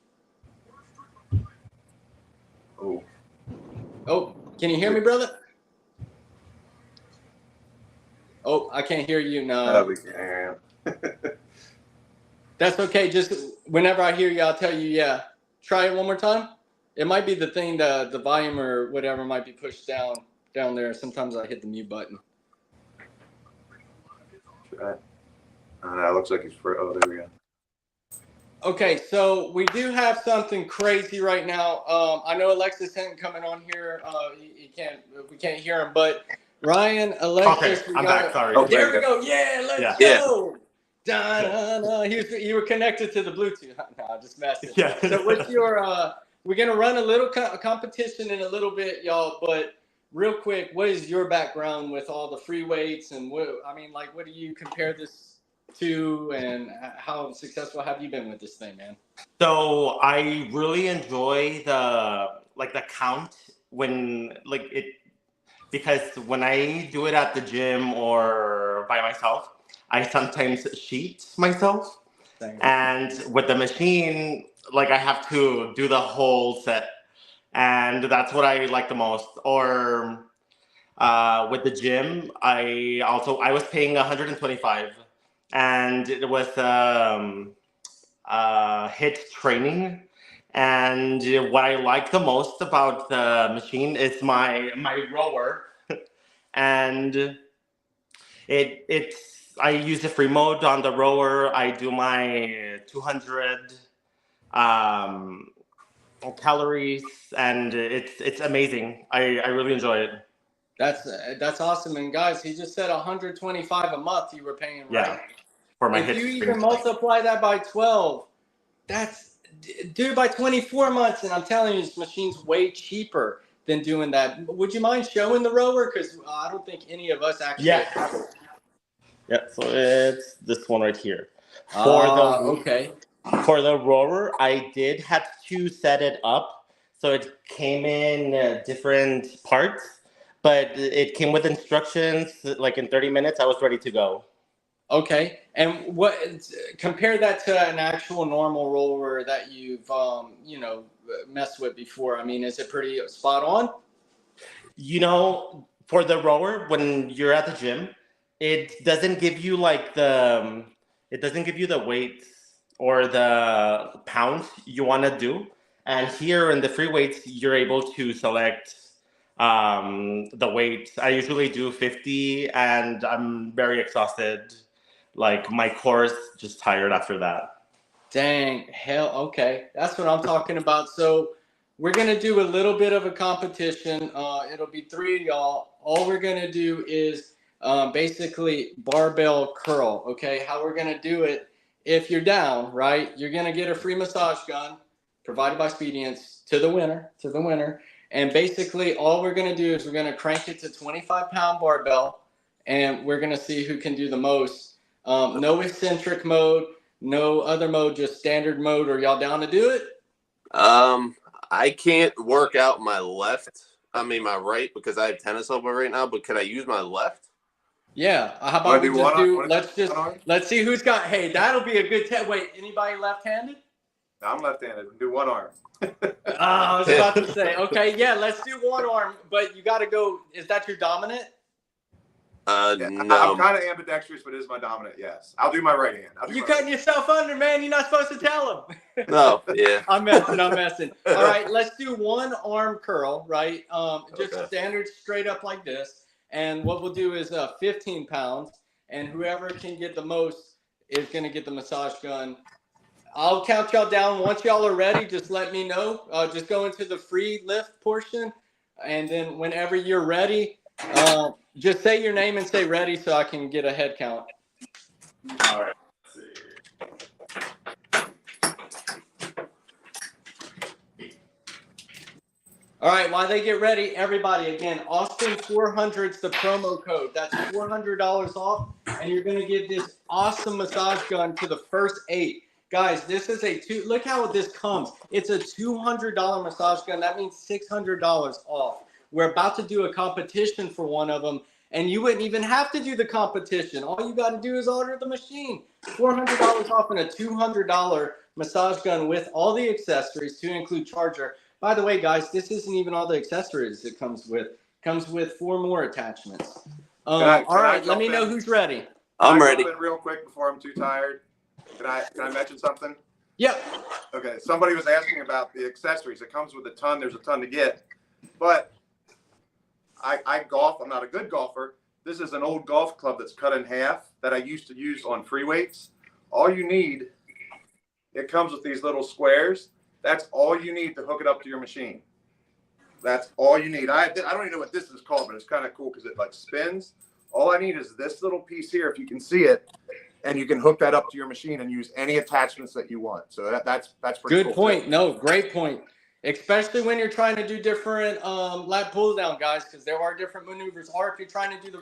A: Oh, can you hear me, brother? Oh, I can't hear you. No.
B: We can.
A: That's okay. Just whenever I hear you, I'll tell you, yeah. Try it one more time. It might be the thing, the volume or whatever might be pushed down there. Sometimes I hit the mute button.
B: Right. It looks like he's for. Oh, there we go.
A: Okay, so we do have something crazy right now. I know Alexis isn't coming on here. He can't. We can't hear him. But Ryan, Alexis,
C: Okay, I'm back. Sorry.
B: Oh,
A: there we go. Yeah, let's
D: Yeah.
A: go. Da-na-na. You were connected to the Bluetooth. No, I'm just messing.
C: Yeah.
A: So what's your? We're gonna run a little competition in a little bit, y'all. But real quick, what is your background with all the free weights and what? I mean, like, what do you compare this to, and how successful have you been with this thing, man?
C: So I really enjoy the count when because when I do it at the gym or by myself, I sometimes cheat myself.
A: Same.
C: And with the machine, like I have to do the whole set. And that's what I like the most. Or with the gym, I was paying 125, and it was HIIT training. And what I like the most about the machine is my rower, and it's I use the free mode on the rower. I do my 200 calories, and it's amazing. I really enjoy it.
A: That's awesome. And guys, he just said 125 a month you were paying, right?
C: Yeah, for my
A: If
C: HIIT
A: you
C: stream
A: even
C: thing.
A: multiply that by 12, that's by 24 months, and I'm telling you, this machine's way cheaper than doing that. Would you mind showing the rower? Because I don't think any of us actually have it.
C: Yeah, so it's this one right here.
A: Okay.
C: For the rower, I did have to set it up, so it came in different parts, but it came with instructions. Like in 30 minutes, I was ready to go.
A: Okay, and what compare that to an actual normal roller that you've messed with before? I mean, is it pretty spot on?
C: For the rower, when you're at the gym, it doesn't give you it doesn't give you the weights or the pounds you want to do. And here in the free weights, you're able to select the weight. I usually do 50, and I'm very exhausted. Like my core is just tired after that.
A: Dang, hell, okay. That's what I'm talking about. So we're going to do a little bit of a competition. It'll be 3 of y'all. All we're going to do is basically barbell curl, okay? How we're going to do it, if you're down, right, you're going to get a free massage gun provided by Speediance to the winner. And basically all we're going to do is we're going to crank it to 25-pound barbell, and we're going to see who can do the most. No eccentric mode. No other mode, just standard mode. Are y'all down to do it?
D: I can't work out my right, because I have tennis elbow right now, but could I use my left?
A: Yeah. How about let's see who's got, hey, that'll be a good test. Wait, anybody left-handed?
B: No, I'm left-handed. Do one arm.
A: I was about to say, okay, yeah, let's do one arm, but you got to go, is that your dominant?
B: Yeah,
D: no.
B: I'm kind of ambidextrous, but it is my dominant, yes. I'll do my right hand.
A: You cutting yourself under, man. You're not supposed to tell him.
D: No, yeah.
A: I'm messing. All right, let's do one arm curl, right? Just
D: Okay.
A: standard straight up like this. And what we'll do is 15 pounds, and whoever can get the most is going to get the massage gun. I'll count y'all down. Once y'all are ready, just let me know. Just go into the free lift portion, and then whenever you're ready, just say your name and say ready so I can get a head count.
C: All right.
A: All right, while they get ready, everybody, again, Austin 400's the promo code. That's $400 off, and you're going to get this awesome massage gun to the first 8. Guys, this is look how this comes. It's a $200 massage gun. That means $600 off. We're about to do a competition for one of them, and you wouldn't even have to do the competition. All you got to do is order the machine. $400 off and a $200 massage gun with all the accessories to include charger. By the way, guys, this isn't even all the accessories it comes with. It comes with 4 more attachments. All right, let me know who's ready.
D: I'm
B: Can I
D: ready.
B: jump in real quick before I'm too tired? Can I mention something?
A: Yep.
B: Okay, somebody was asking about the accessories. It comes with a ton. There's a ton to get. But I golf. I'm not a good golfer. This is an old golf club that's cut in half that I used to use on free weights. All you need, it comes with these little squares. That's all you need to hook it up to your machine. That's all you need. I don't even know what this is called, but it's kind of cool because it like spins. All I need is this little piece here, if you can see it, and you can hook that up to your machine and use any attachments that you want. So that's pretty
A: Good
B: cool.
A: point. No, great point. Especially when you're trying to do different lat pull down, guys, because there are different maneuvers. Or if you're trying to do the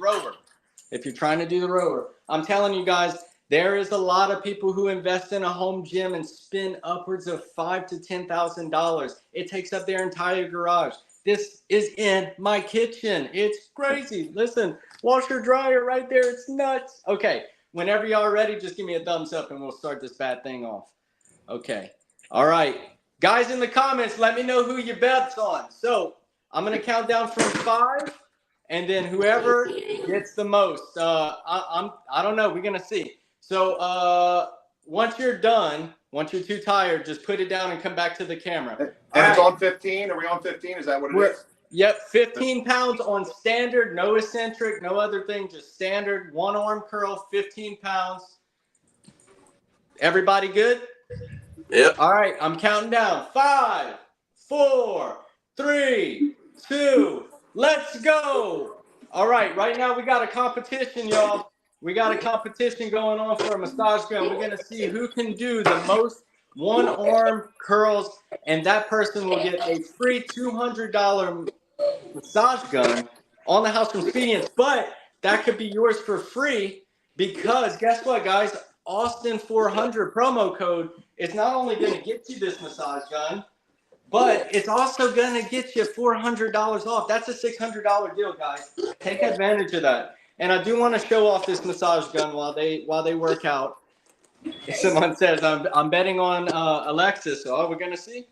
A: rower. I'm telling you guys, there is a lot of people who invest in a home gym and spend upwards of $5,000 to $10,000. It takes up their entire garage. This is in my kitchen. It's crazy. Listen, washer dryer right there. It's nuts. Okay, whenever y'all are ready, just give me a thumbs up and we'll start this bad thing off. Okay. All right. Guys in the comments, let me know who your bet's on. So I'm going to count down from 5, and then whoever gets the most. I don't know. We're going to see. So once you're done, once you're too tired, just put it down and come back to the camera.
B: And it's on 15. Are we on 15? Is that what it is?
A: Yep, 15 pounds on standard, no eccentric, no other thing, just standard one arm curl, 15 pounds. Everybody good?
D: Yep.
A: All right, I'm counting down. 5, 4, 3, 2, let's go. All right now we got a competition, y'all. We got a competition going on for a massage gun. We're going to see who can do the most one-arm curls, and that person will get a free $200 massage gun on the house from Speediance. But that could be yours for free because guess what, guys? Austin 400 promo code is not only going to get you this massage gun, but it's also going to get you $400 off. That's a $600 deal, guys. Take advantage of that. And I do want to show off this massage gun while they work out. Someone says I'm betting on Alexis. So we're gonna see.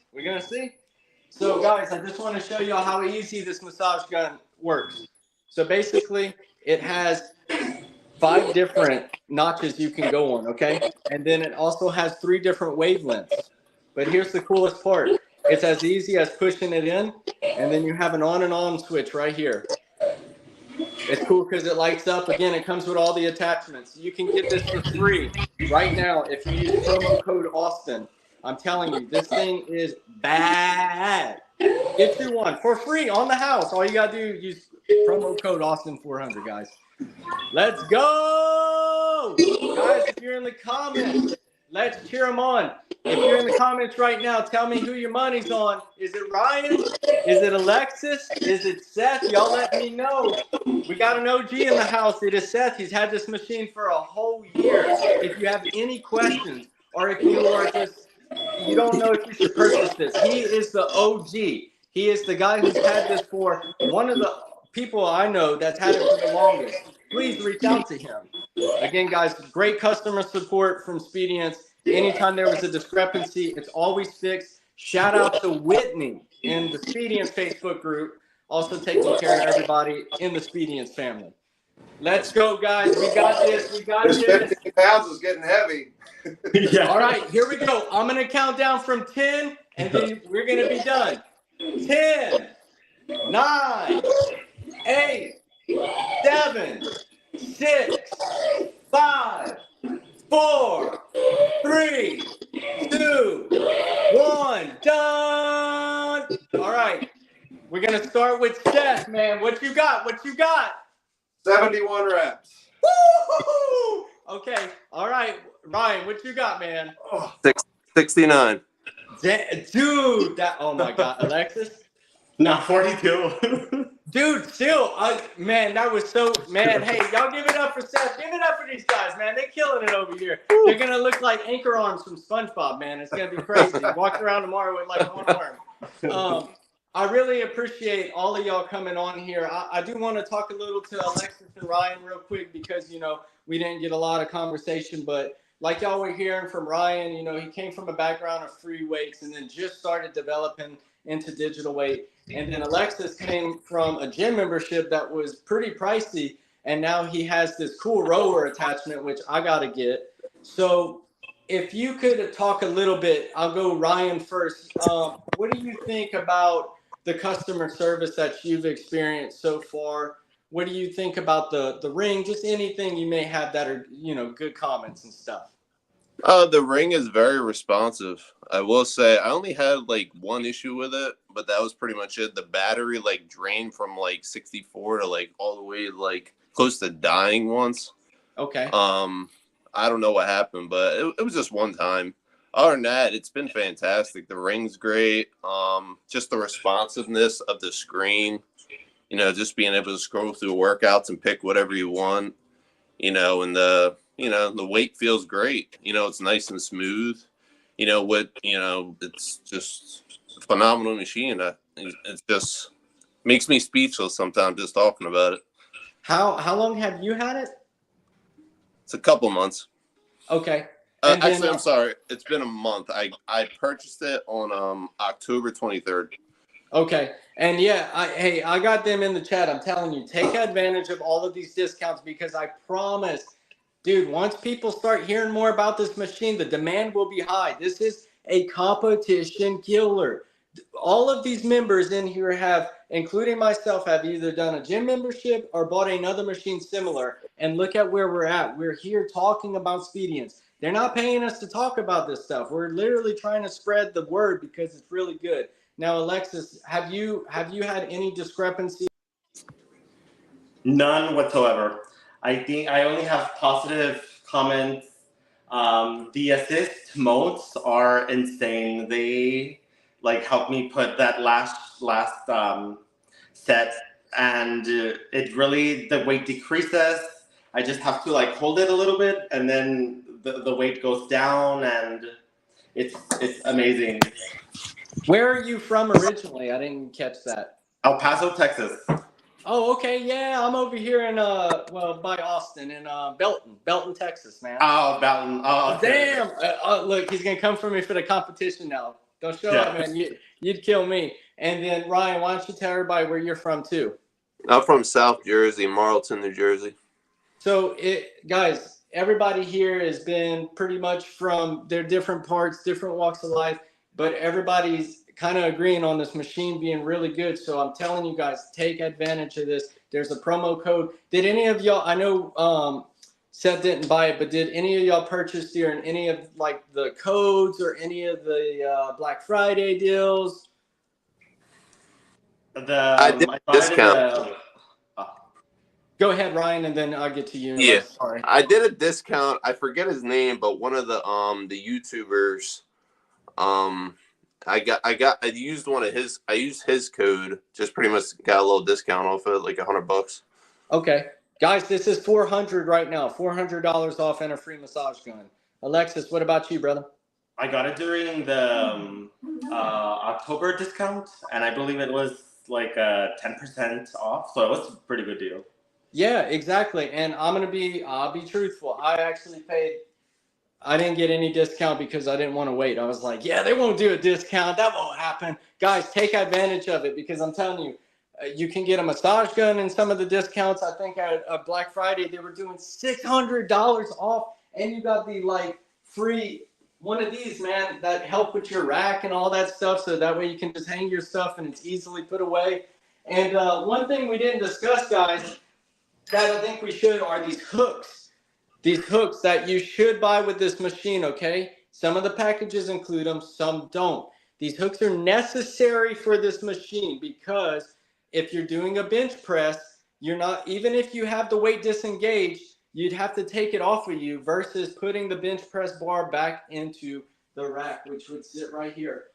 A: So guys, I just want to show you how easy this massage gun works. So basically, it has 5 different notches you can go on, okay? And then it also has 3 different wavelengths. But here's the coolest part. It's as easy as pushing it in, and then you have an on and on switch right here. It's cool because it lights up. Again, it comes with all the attachments. You can get this for free right now if you use promo code Austin. I'm telling you, this thing is bad. Get you one for free on the house. All you got to do is use promo code Austin400, guys. Let's go! Guys, if you're in the comments, let's cheer them on. If you're in the comments right now, tell me who your money's on. Is it Ryan? Is it Alexis? Is it Seth? Y'all let me know. We got an OG in the house. It is Seth. He's had this machine for a whole year. If you have any questions or if you are just, you don't know if you should purchase this, he is the OG. He is the guy who's had this for one of the people I know that's had it for the longest. Please reach out to him. Again, guys, great customer support from Speediance. Anytime there was a discrepancy, it's always fixed. Shout out to Whitney in the Speediance Facebook group, also taking care of everybody in the Speediance family. Let's go, guys. We got this.
B: This 15 pounds is getting heavy.
C: Yeah.
A: All right, here we go. I'm going to count down from 10, and then we're going to be done. 10, 9, 8, 7, 6, 5, 4, 3, 2, 1. Done. All right. We're going to start with Seth, man. What you got?
B: 71 reps.
A: Woo! Okay. All right. Ryan, what you got, man?
D: 69.
A: Dude, oh my God. Alexis?
C: Not 42.
A: Dude, still, man, that was so, man, hey, y'all give it up for Seth. Give it up for these guys, man. They're killing it over here. They're going to look like anchor arms from SpongeBob, man. It's going to be crazy. Walk around tomorrow with like one arm. I really appreciate all of y'all coming on here. I do want to talk a little to Alexis and Ryan real quick because, you know, we didn't get a lot of conversation, but like y'all were hearing from Ryan, you know, he came from a background of free weights and then just started developing into digital weight. And then Alexis came from a gym membership that was pretty pricey and now he has this cool rower attachment, which I got to get. So if you could talk a little bit, I'll go Ryan first. What do you think about the customer service that you've experienced so far? What do you think about the ring? Just anything you may have that are, good comments and stuff.
D: The ring is very responsive. I will say I only had like one issue with it, but that was pretty much it. The battery like drained from like 64 to like all the way like close to dying once.
A: Okay.
D: I don't know what happened, but it was just one time. Other than that, it's been fantastic. The ring's great. Just the responsiveness of the screen, just being able to scroll through workouts and pick whatever you want, and the weight feels great. It's nice and smooth. It's just a phenomenal machine. It just makes me speechless sometimes just talking about it.
A: How long have you had it?
D: It's a couple months.
A: Okay.
D: Actually, I'm sorry. It's been a month. I purchased it on October 23rd.
A: Okay. And yeah, I got them in the chat. I'm telling you, take advantage of all of these discounts because I promise, dude, once people start hearing more about this machine, the demand will be high. This is a competition killer. All of these members in here have, including myself, have either done a gym membership or bought another machine similar. And look at where we're at. We're here talking about Speediance. They're not paying us to talk about this stuff. We're literally trying to spread the word because it's really good. Now, Alexis, have you had any discrepancy?
C: None whatsoever. I think I only have positive comments. The assist modes are insane. They helped me put that last set, and it really, the weight decreases. I just have to hold it a little bit, and then the weight goes down, and it's amazing.
A: Where are you from originally? I didn't catch that.
C: El Paso, Texas.
A: Oh, okay, yeah, I'm over here in by Austin in Belton, Texas, man.
C: Oh, Belton. Oh, okay.
A: Damn! Look, he's gonna come for me for the competition now. Don't show up, man. You'd kill me. And then Ryan, why don't you tell everybody where you're from too?
D: I'm from South Jersey, Marlton, New Jersey.
A: So, guys, everybody here has been pretty much from their different parts, different walks of life, but everybody's kind of agreeing on this machine being really good. So I'm telling you guys, take advantage of this. There's a promo code. Did any of y'all, I know Seth didn't buy it, but did any of y'all purchase during any of the codes or any of the Black Friday deals?
D: I did discount.
A: Go ahead, Ryan, and then I'll get to you.
D: Yeah,
A: sorry.
D: I did a discount. I forget his name, but one of the YouTubers, I used one of his. I used his code. Just pretty much got a little discount off it, like $100.
A: Okay, guys, this is $400 right now. $400 off and a free massage gun. Alexis, what about you, brother?
C: I got it during the October discount, and I believe it was 10% off, so it was a pretty good deal.
A: Yeah, exactly. And I'll be truthful. I didn't get any discount because I didn't want to wait. I was like, yeah, they won't do a discount. That won't happen. Guys, take advantage of it because I'm telling you, you can get a massage gun and some of the discounts. I think at Black Friday, they were doing $600 off. And you got the free one of these, man, that help with your rack and all that stuff. So that way you can just hang your stuff and it's easily put away. And one thing we didn't discuss, guys, that I think we should are these hooks. These hooks that you should buy with this machine, okay? Some of the packages include them, some don't. These hooks are necessary for this machine because if you're doing a bench press, you're not, even if you have the weight disengaged, you'd have to take it off of you versus putting the bench press bar back into the rack, which would sit right here.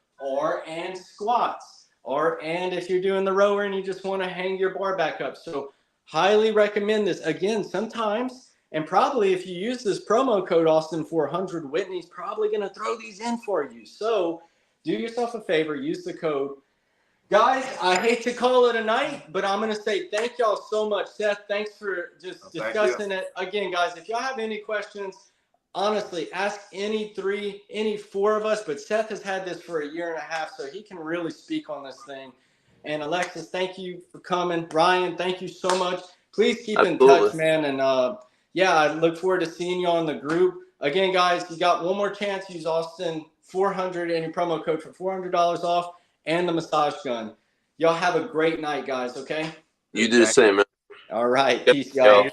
A: And squats. And if you're doing the rower and you just want to hang your bar back up. So highly recommend this. Again, sometimes, and probably if you use this promo code Austin400, Whitney's probably going to throw these in for you. So do yourself a favor, use the code. Guys, I hate to call it a night, but I'm going to say thank y'all so much. Seth, thanks for just discussing it. Again, guys, if y'all have any questions, honestly, ask any four of us, but Seth has had this for 1.5 years, so he can really speak on this thing. And Alexis, thank you for coming. Ryan, thank you so much. please keep in
D: Absolutely.
A: touch, man. And yeah, I look forward to seeing you on the group. Again, guys, you got one more chance. Use Austin 400 and your promo code for $400 off and the massage gun. Y'all have a great night, guys, okay?
D: You do the same, man.
A: All right.
D: Yep.
A: Peace, y'all.
D: Yo.